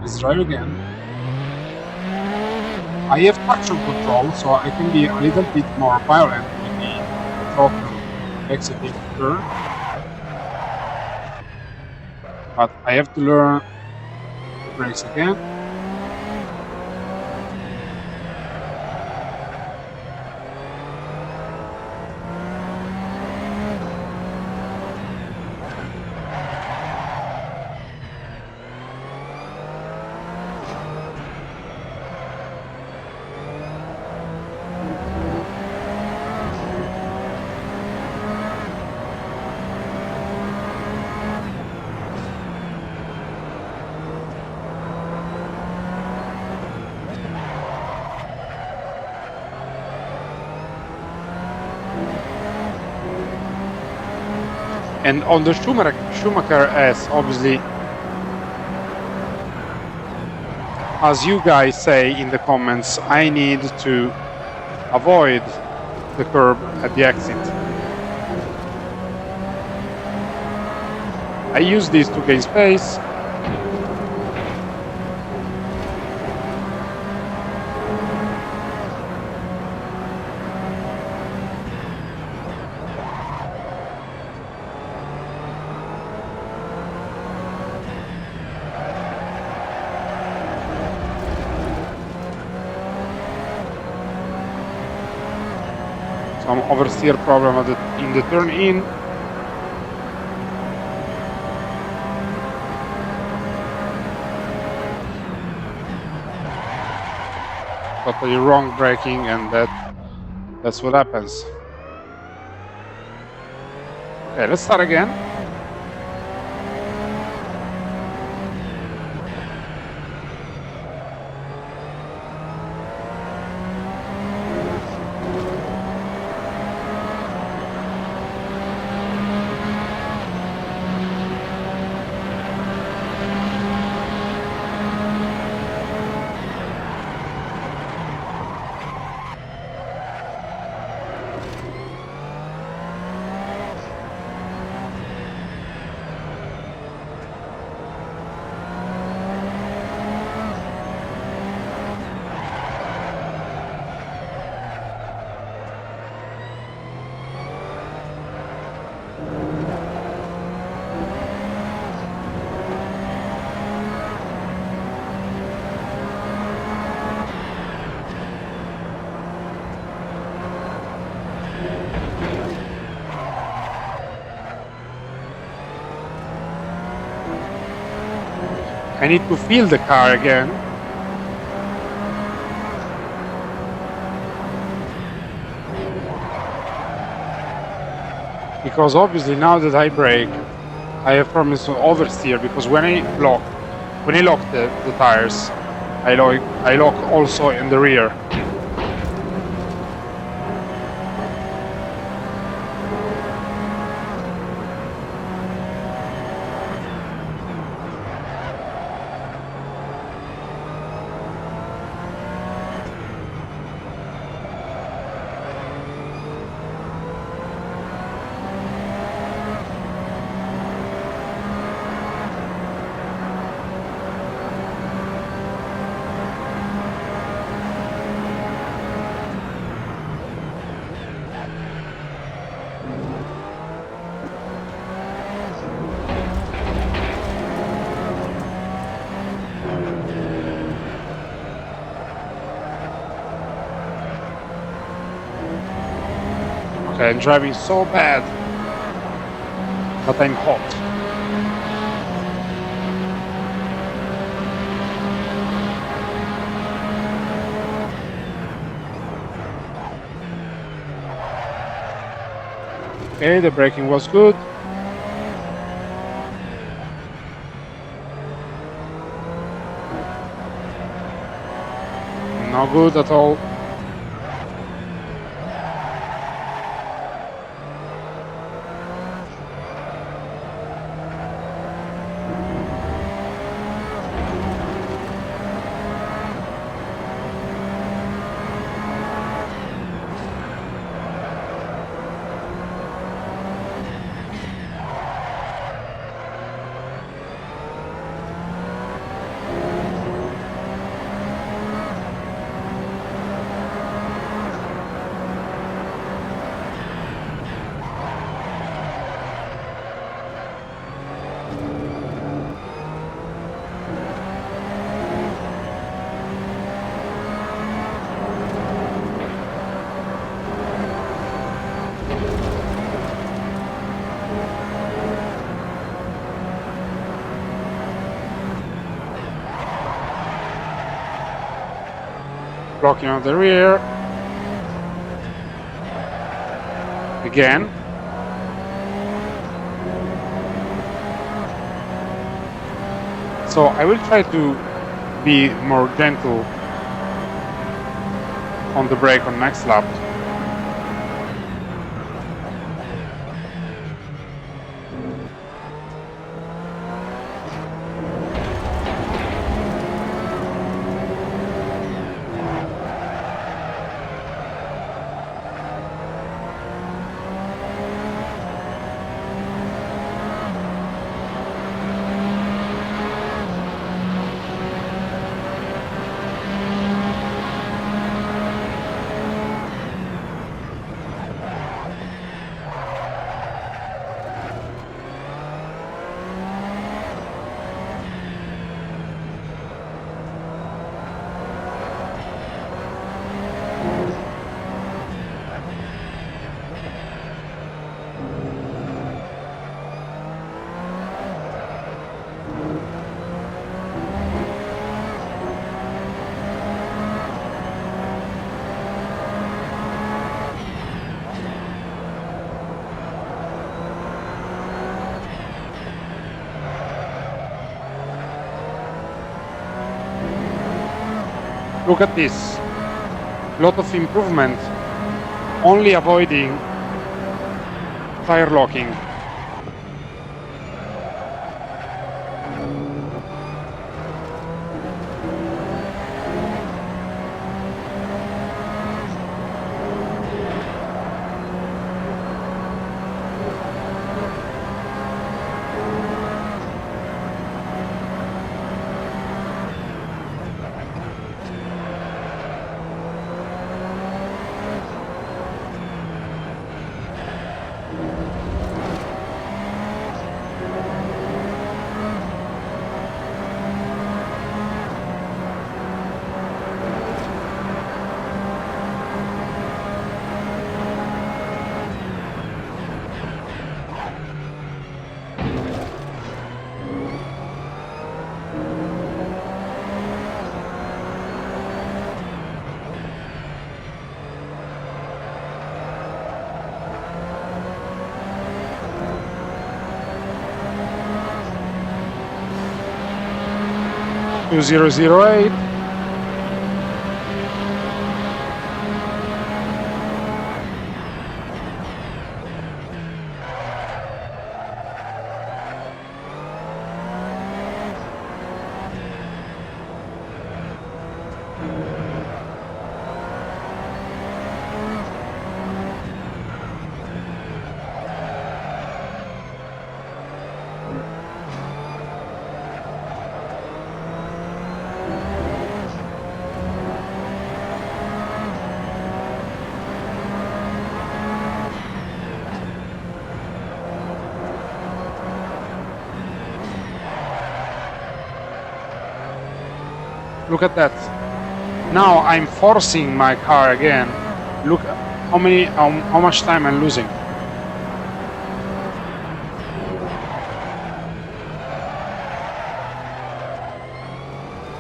let's drive again. I have traction control, so I can be a little bit more violent with the throttle exiting the turn. But I have to learn the brakes again. And on the Schumacher S, obviously, as you guys say in the comments, I need to avoid the curb at the exit. I use this to gain space. Some oversteer problem in the turn in. Totally wrong braking, and that's what happens. Okay, let's start again. I need to feel the car again. Because obviously now that I brake, I have problems to oversteer, because when I lock the tires, I lock also in the rear. Okay, I'm driving so bad, but I'm hot. Okay, the braking was good. Not good at all. Blocking on the rear. Again. So I will try to be more gentle on the brake on next lap. Look at this. Lot of improvement. Only avoiding tire locking. To 008. Look at that. Now I'm forcing my car again. Look how much time I'm losing.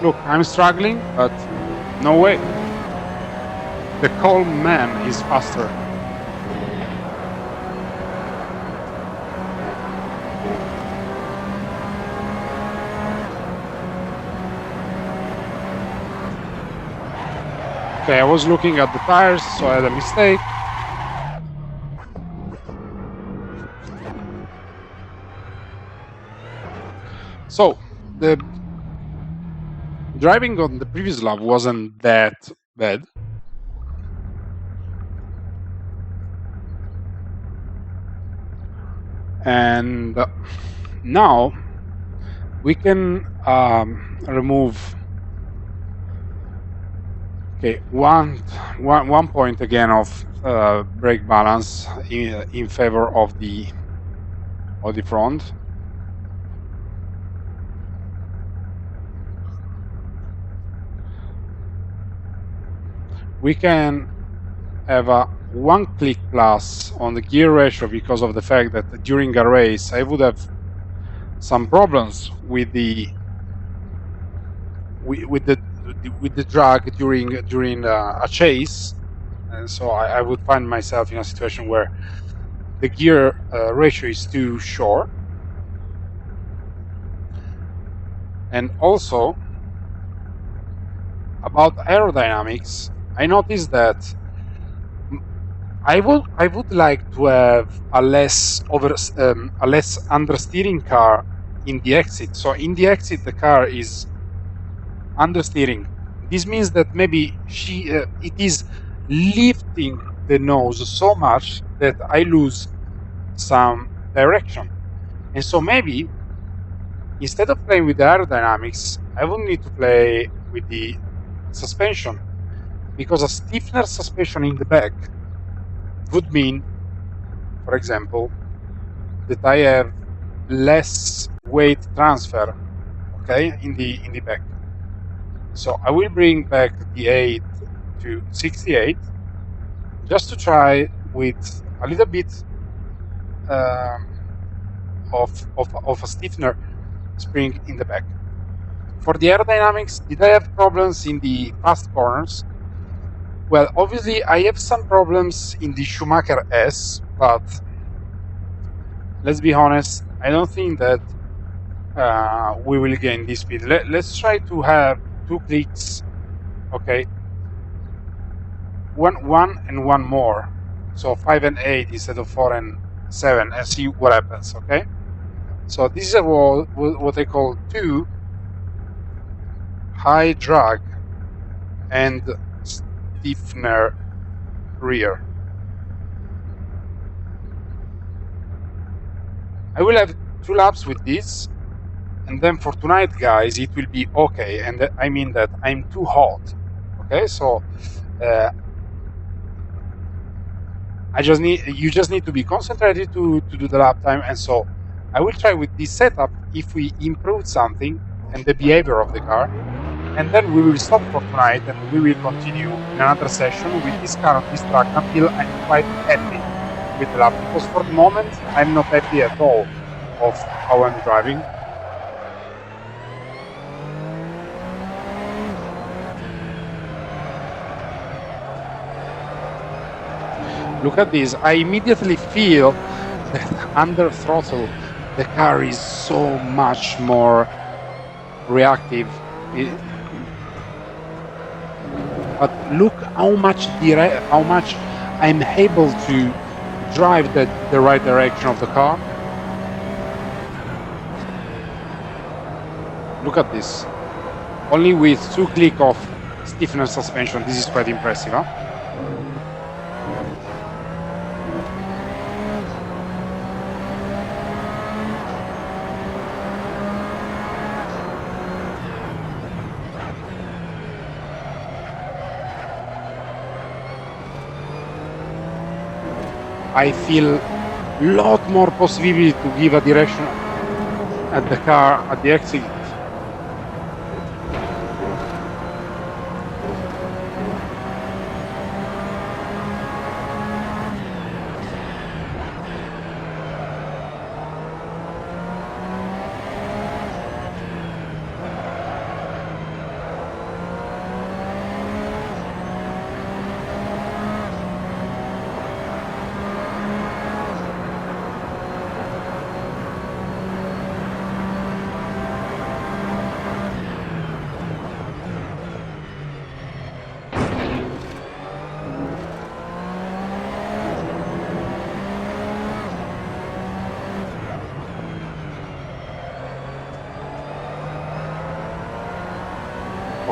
Look, I'm struggling, but no way. The calm man is faster. Okay, I was looking at the tires, so I had a mistake. So, the driving on the previous lap wasn't that bad. And now we can remove one point again of brake balance in favor of the front. We can have a 1 click plus on the gear ratio because of the fact that during a race I would have some problems with the drag during a chase, and so I would find myself in a situation where the gear ratio is too short. And also about aerodynamics, I noticed that I would like to have a less understeering car in the exit. So in the exit, the car is understeering. This means that maybe it is lifting the nose so much that I lose some direction. And so maybe instead of playing with the aerodynamics, I would need to play with the suspension, because a stiffener suspension in the back would mean, for example, that I have less weight transfer, okay, in the back. So I will bring back the 8 to 68 just to try with a little bit of a stiffener spring in the back. For the aerodynamics, did I have problems in the fast corners? Well, obviously I have some problems in the Schumacher S, but let's be honest, I don't think that we will gain this speed. Let's try to have 2 clicks Okay, one and one more, so 5 and 8 instead of 4 and 7, and see what happens. Okay, so this is what I call 2 high drag and stiffener rear. I will have 2 laps with this, and then for tonight, guys, it will be okay. And I mean that I'm too hot. Okay, so you just need to be concentrated to do the lap time. And so I will try with this setup if we improve something and the behavior of the car, and then we will stop for tonight and we will continue in another session with this car on this track until I'm quite happy with the lap, because for the moment I'm not happy at all of how I'm driving. Look at this. I immediately feel that under throttle, the car is so much more reactive. But look how much I'm able to drive the right direction of the car. Look at this. Only with 2 clicks of stiffener suspension. This is quite impressive, huh? I feel a lot more possibility to give a direction at the car at the exit.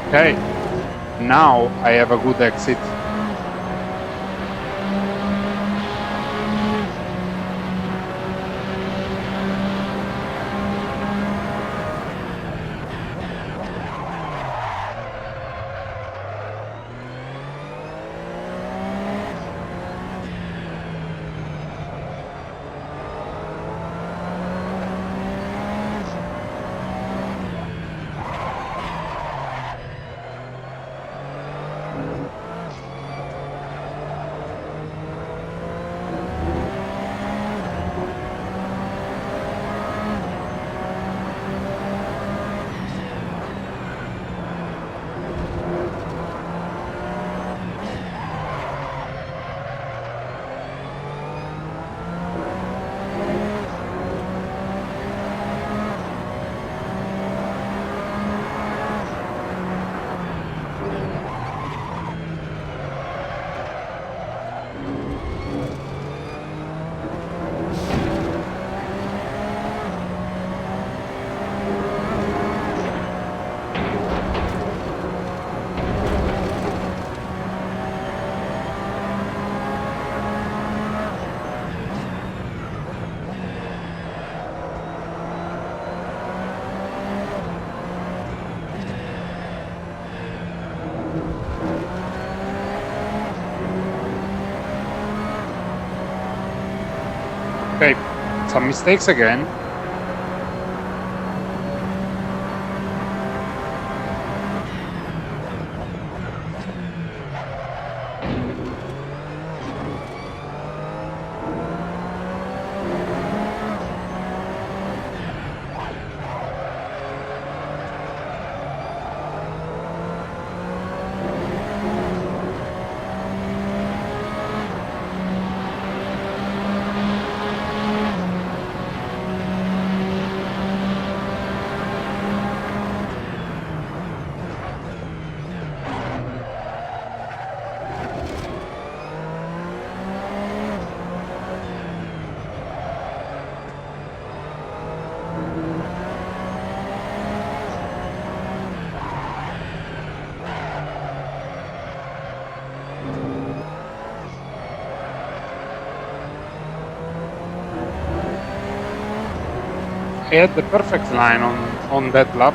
Okay, now I have a good exit. Okay, some mistakes again. I had the perfect line on that lap.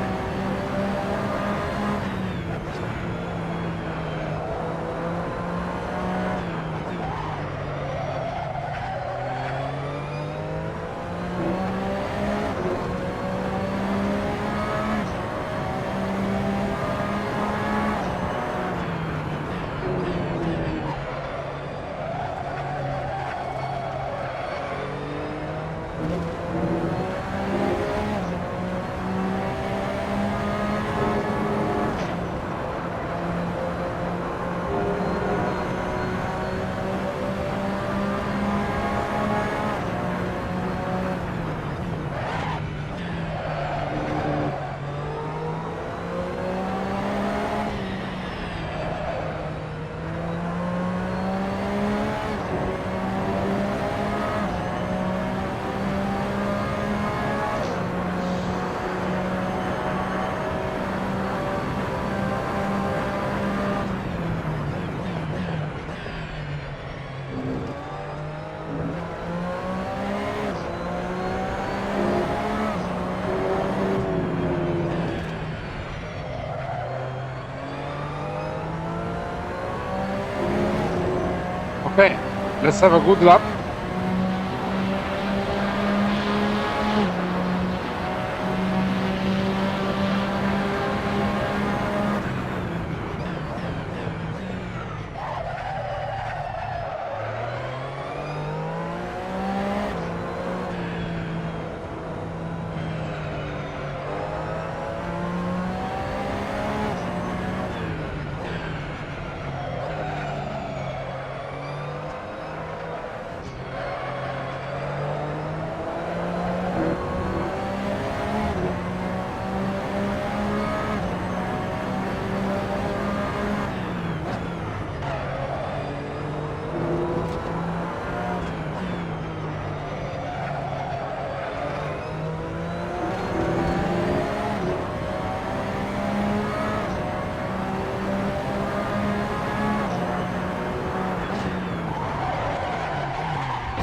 Okay, let's have a good lap.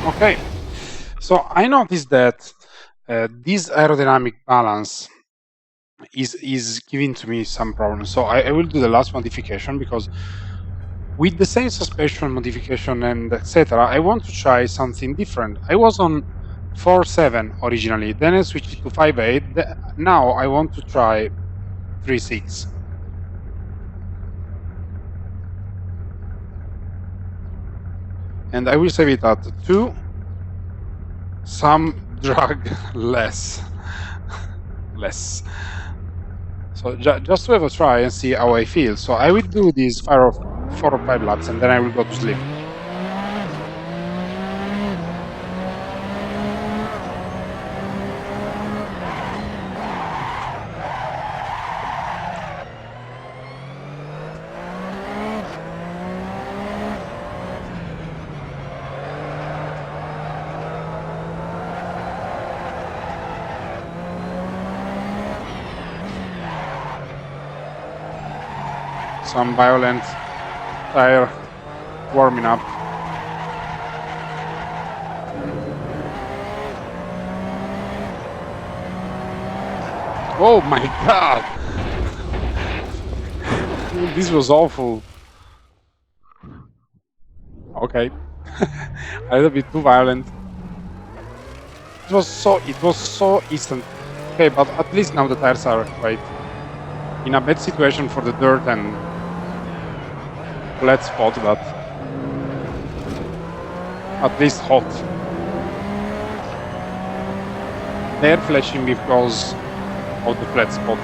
Okay, so I noticed that this aerodynamic balance is giving to me some problems. So I will do the last modification, because with the same suspension modification and etc., I want to try something different. I was on 4.7 originally, then I switched it to 5.8. Now I want to try 3.6. And I will save it at 2, some drag less. So just to have a try and see how I feel. So I will do these 4 or 5 laps, and then I will go to sleep. Some violent tire warming up. Oh my god! This was awful. Okay. A little bit too violent. It was so instant. Okay, but at least now the tires are quite in a bad situation for the dirt and flat spot, but at least hot. They're flashing because of the flat spot.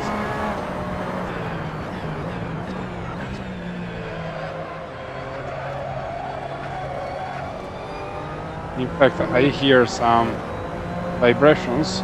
In fact, I hear some vibrations.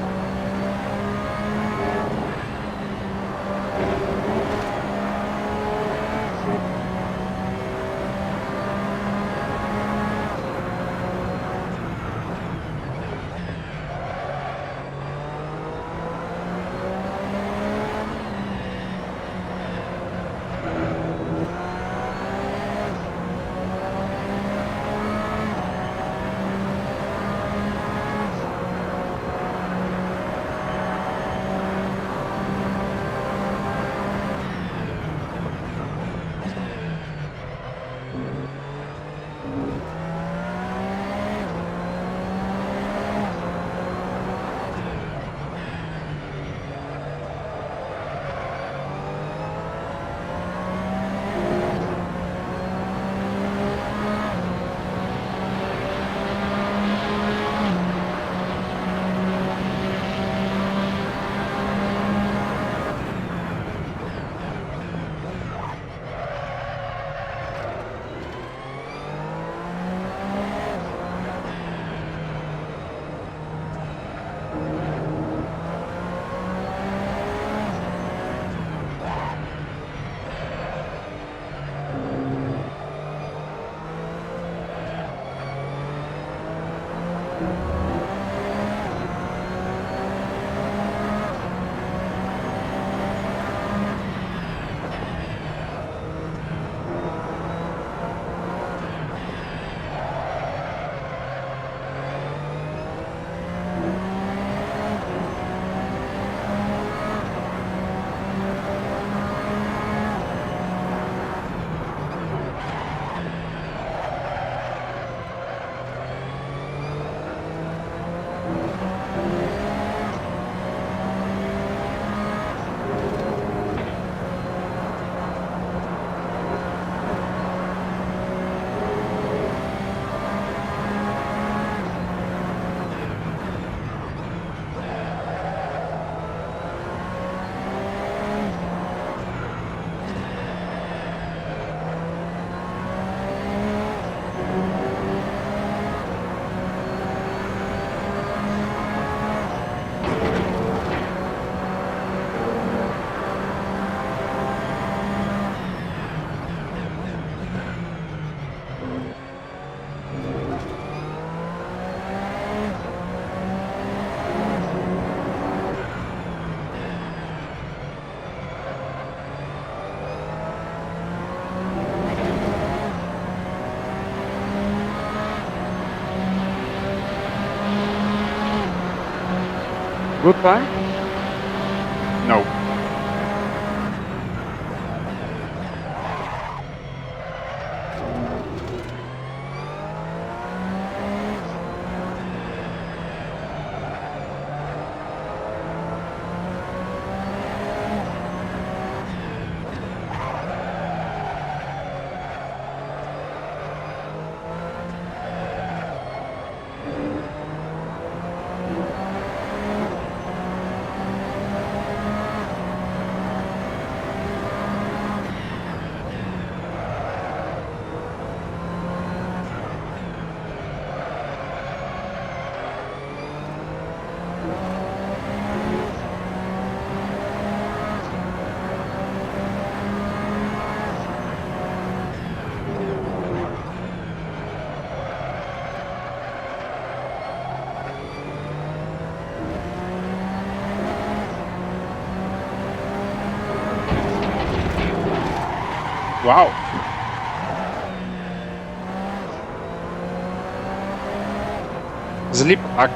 good time? No. Wow. Sleep attack.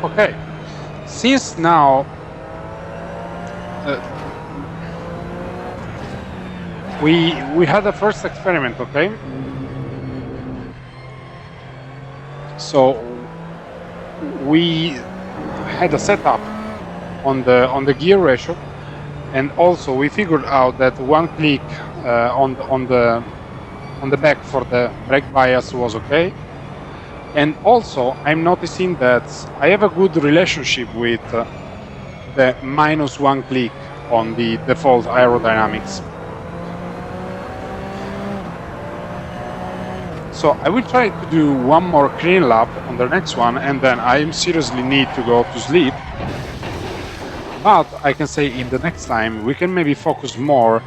Okay, since now we had the first experiment, okay? So we had a setup on the gear ratio, and also we figured out that one click on the back for the brake bias was okay. And also I'm noticing that I have a good relationship with the -1 click on the default aerodynamics. So I will try to do one more clean lap on the next one, and then I seriously need to go to sleep. But I can say in the next time we can maybe focus more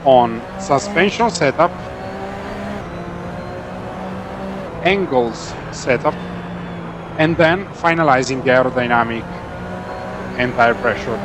on suspension setup, angles setup, and then finalizing the aerodynamic and tire pressure.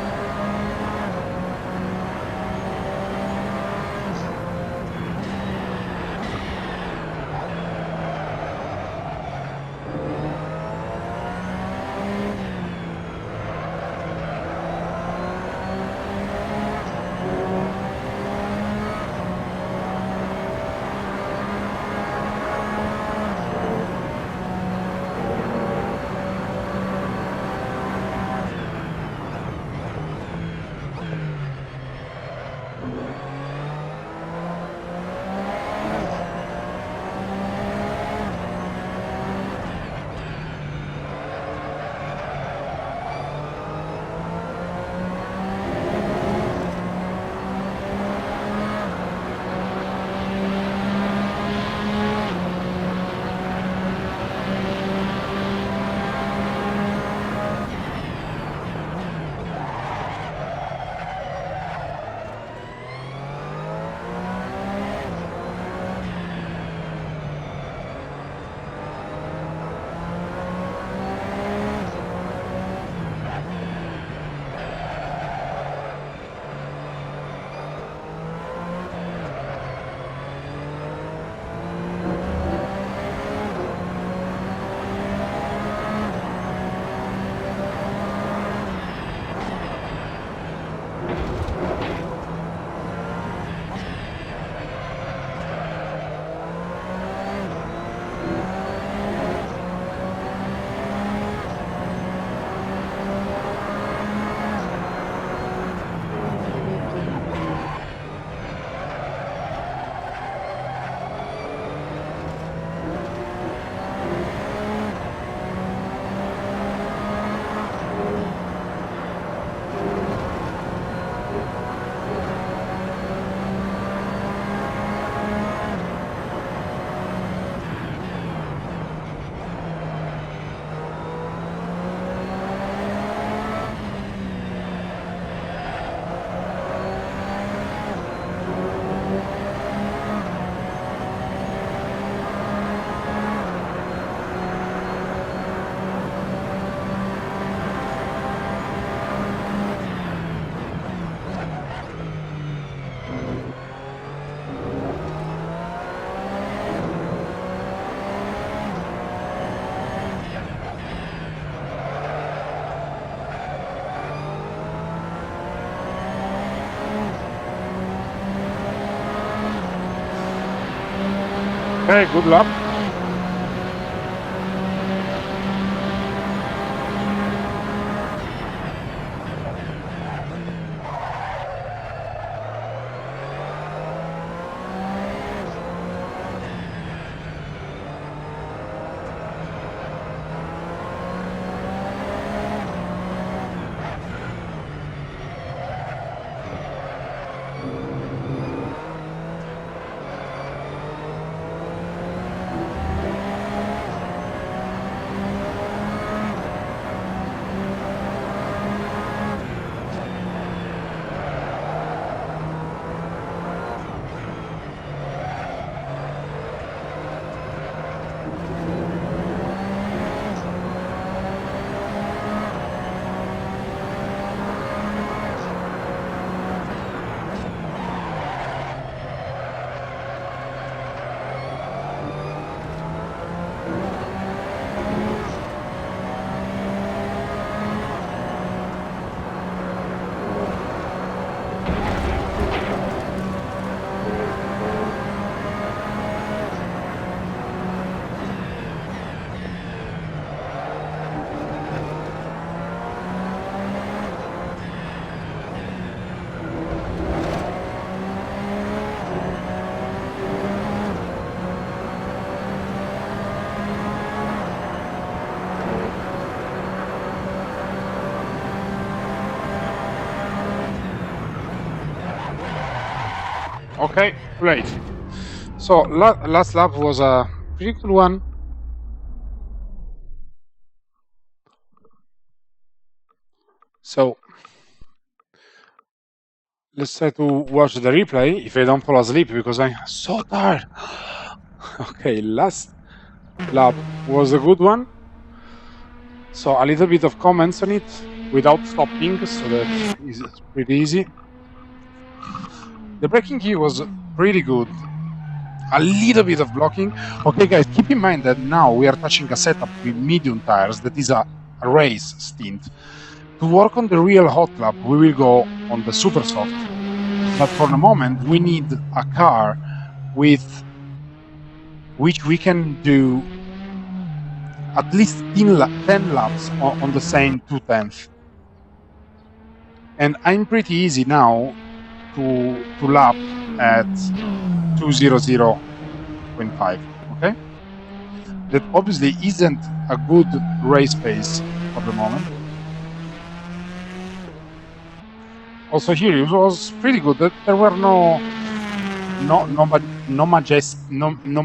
Okay, good luck. Okay, great. So last lap was a pretty good one. So let's try to watch the replay if I don't fall asleep because I'm so tired. Okay, last lap was a good one. So a little bit of comments on it without stopping, so that is pretty easy. The braking key was pretty good. A little bit of blocking. Okay, guys, keep in mind that now we are touching a setup with medium tires that is a race stint. To work on the real hot lap, we will go on the super soft. But for the moment, we need a car with which we can do at least 10 laps on the same 2/10. And I'm pretty easy now to lap at 2:00.5. Okay, that obviously isn't a good race pace for the moment. Also here it was pretty good. There were no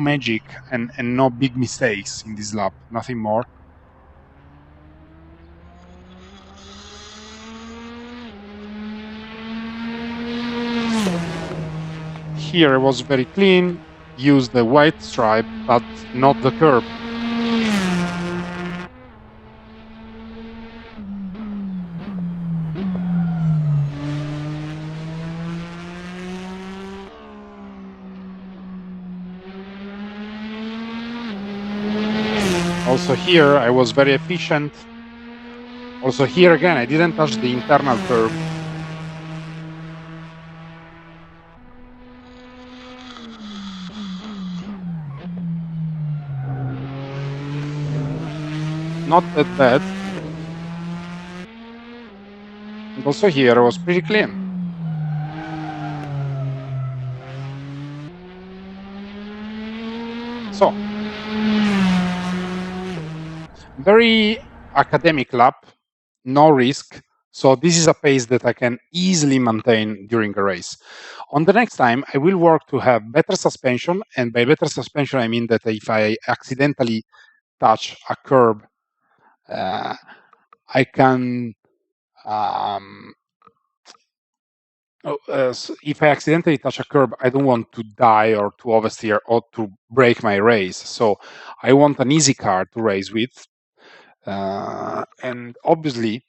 magic and no big mistakes in this lap. Nothing more. Here it was very clean. Used the white stripe, but not the curb. Also here I was very efficient. Also here again I didn't touch the internal curb. Not that bad. And also here I was pretty clean. So very academic lap, no risk. So this is a pace that I can easily maintain during a race. On the next time, I will work to have better suspension. And by better suspension, I mean that if I accidentally touch a curb, I can, if I accidentally touch a curb, I don't want to die or to oversteer or to break my race. So I want an easy car to race with. And obviously,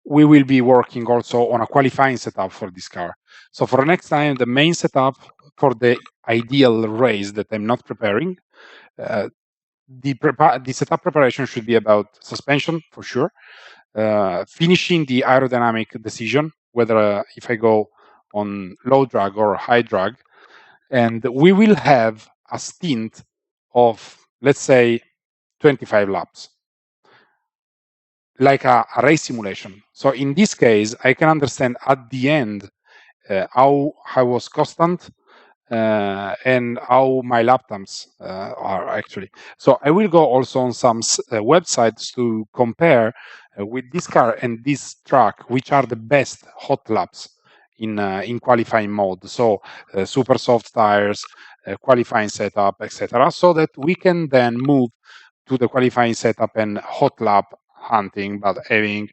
we will be working also on a qualifying setup for this car. So for next time, the main setup for the ideal race that I'm not preparing, the setup preparation should be about suspension for sure, finishing the aerodynamic decision, whether if I go on low drag or high drag, and we will have a stint of, let's say, 25 laps, like a race simulation. So in this case, I can understand at the end how I was constant and how my lap times are actually. So I will go also on some websites to compare with this car and this track, which are the best hot laps in qualifying mode. So super soft tires, qualifying setup, etc., so that we can then move to the qualifying setup and hot lap hunting, but having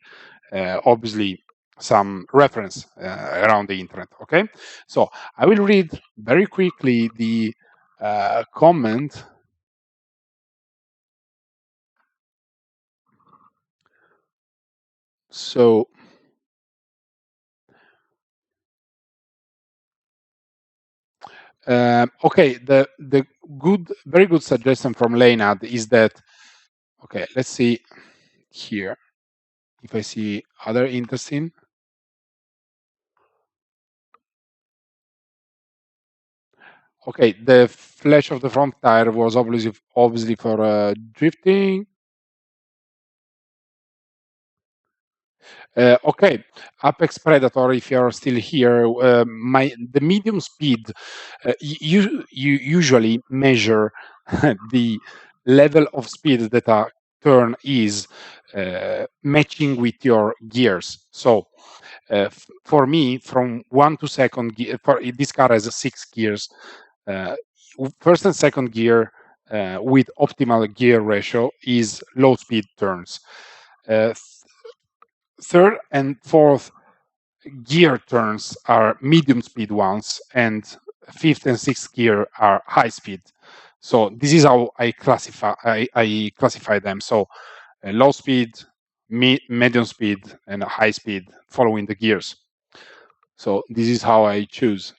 obviously some reference around the internet. Okay, so I will read very quickly the comment. So okay, the very good suggestion from Leonard is that, okay, let's see here if I see other interesting. Okay, the flash of the front tire was obviously for drifting. Okay, Apex Predator, if you're still here, the medium speed, you usually measure the level of speed that a turn is matching with your gears. So for me, from 1 to 2nd gear, for this car has 6 gears. Uh, First and second gear with optimal gear ratio is low speed turns. Uh, Third and fourth gear turns are medium speed ones, and fifth and sixth gear are high speed. So this is how I classify them. So low speed, medium speed, and high speed following the gears. So this is how I choose.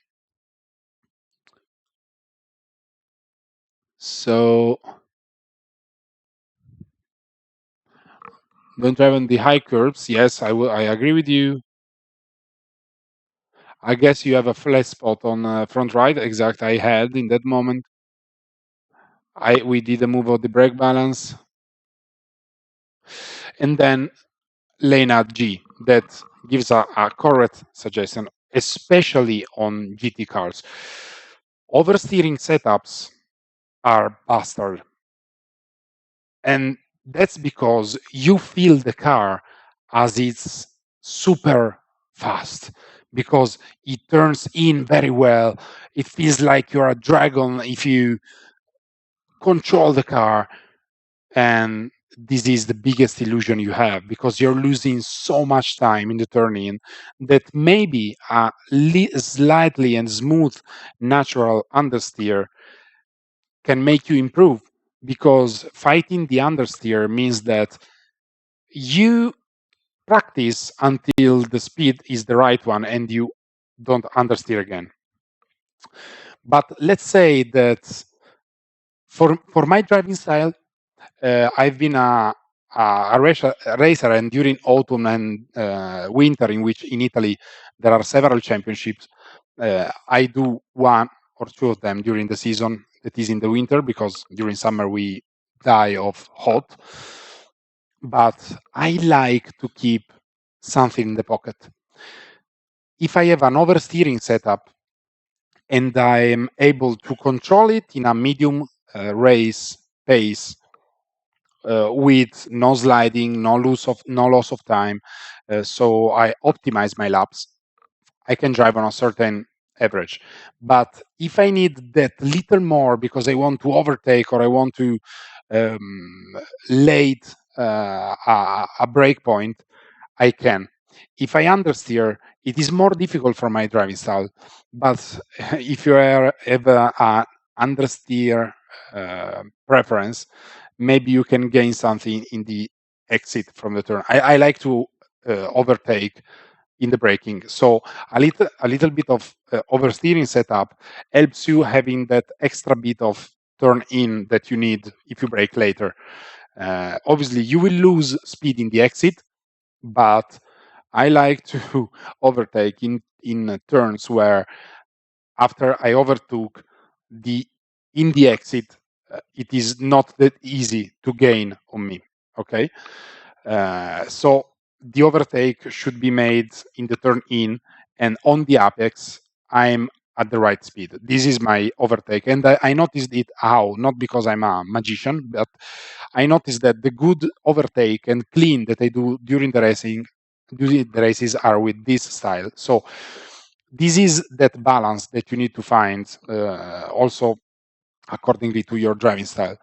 So don't drive on the high curves. Yes, I will. I agree with you. I guess you have a flat spot on front right. Exact. I had in that moment. We did a move of the brake balance, and then lane at G that gives a correct suggestion, especially on GT cars. Oversteering setups are bastard, and that's because you feel the car as it's super fast because it turns in very well. It feels like you're a dragon if you control the car, and this is the biggest illusion you have because you're losing so much time in the turn-in that maybe a slightly and smooth natural understeer can make you improve, because fighting the understeer means that you practice until the speed is the right one and you don't understeer again. But let's say that for my driving style, I've been a racer, and during autumn and winter, in which in Italy there are several championships, I do one or two of them during the season. That is in the winter, because during summer we die of hot. But I like to keep something in the pocket. If I have an oversteering setup and I'm able to control it in a medium race pace, with no sliding, no loss of time. So I optimize my laps. I can drive on a certain average. But if I need that little more because I want to overtake or I want to um, late a break point, I can. If I understeer, it is more difficult for my driving style. But if you have a understeer preference, maybe you can gain something in the exit from the turn. I like to overtake in the braking, so a little bit of oversteering setup helps you having that extra bit of turn in that you need if you brake later. Obviously, you will lose speed in the exit, but I like to overtake in turns where after I overtook the in the exit, it is not that easy to gain on me. Okay, so the overtake should be made in the turn in, and on the apex, I'm at the right speed. This is my overtake, and I noticed it how, not because I'm a magician, but I noticed that the good overtake and clean that I do during the races are with this style. So this is that balance that you need to find, also accordingly to your driving style.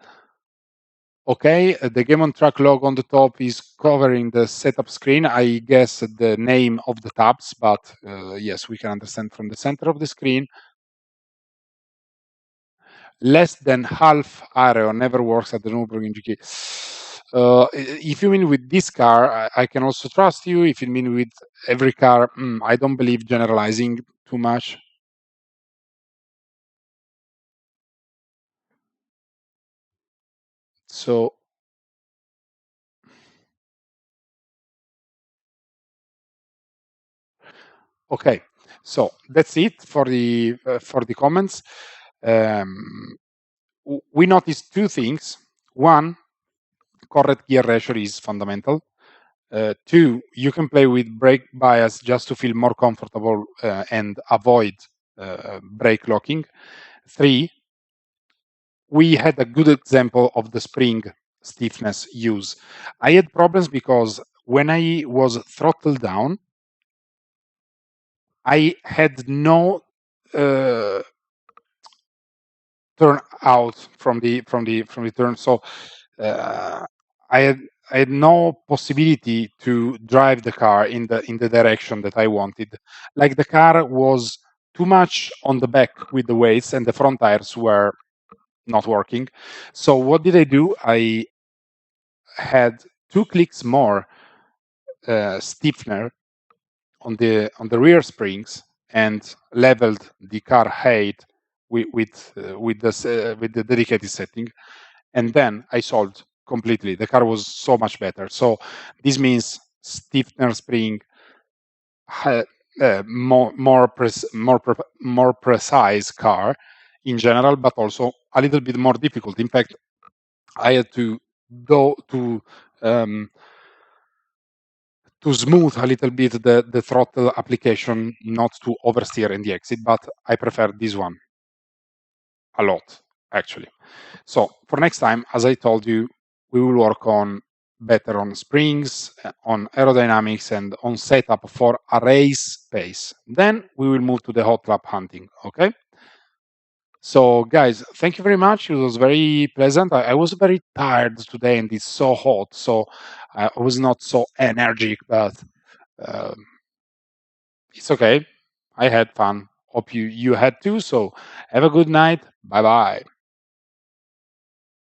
Okay, the Game&Track logo on the top is covering the setup screen. I guess the name of the tabs, but yes, we can understand from the center of the screen. Less than half area never works at the Nürburgring GT. If you mean with this car, I can also trust you. If you mean with every car, I don't believe generalizing too much. So okay, so that's it for the comments. Um, we noticed two things. One, correct gear ratio is fundamental. Two, you can play with brake bias just to feel more comfortable and avoid brake locking. Three, we had a good example of the spring stiffness use. I had problems because when I was throttled down, I had no uh, turn out from the turn. So uh, I had I had no possibility to drive the car in the direction that I wanted. Like the car was too much on the back with the weights, and the front tires were not working. So what did I do? I had 2 clicks more stiffener on the rear springs and leveled the car height with the dedicated setting, and then I solved completely. The car was so much better. So this means stiffener spring, ha- more precise car in general, but also a little bit more difficult. In fact, I had to go um, to smooth a little bit the throttle application, not to oversteer in the exit, but I prefer this one a lot, actually. So for next time, as I told you, we will work on better on springs, on aerodynamics, and on setup for a race pace. Then we will move to the hot lap hunting, okay? So, guys, thank you very much. It was very pleasant. I was very tired today, and it's so hot, so I was not so energetic, but um, it's okay. I had fun. Hope you had too. So, have a good night. Bye bye.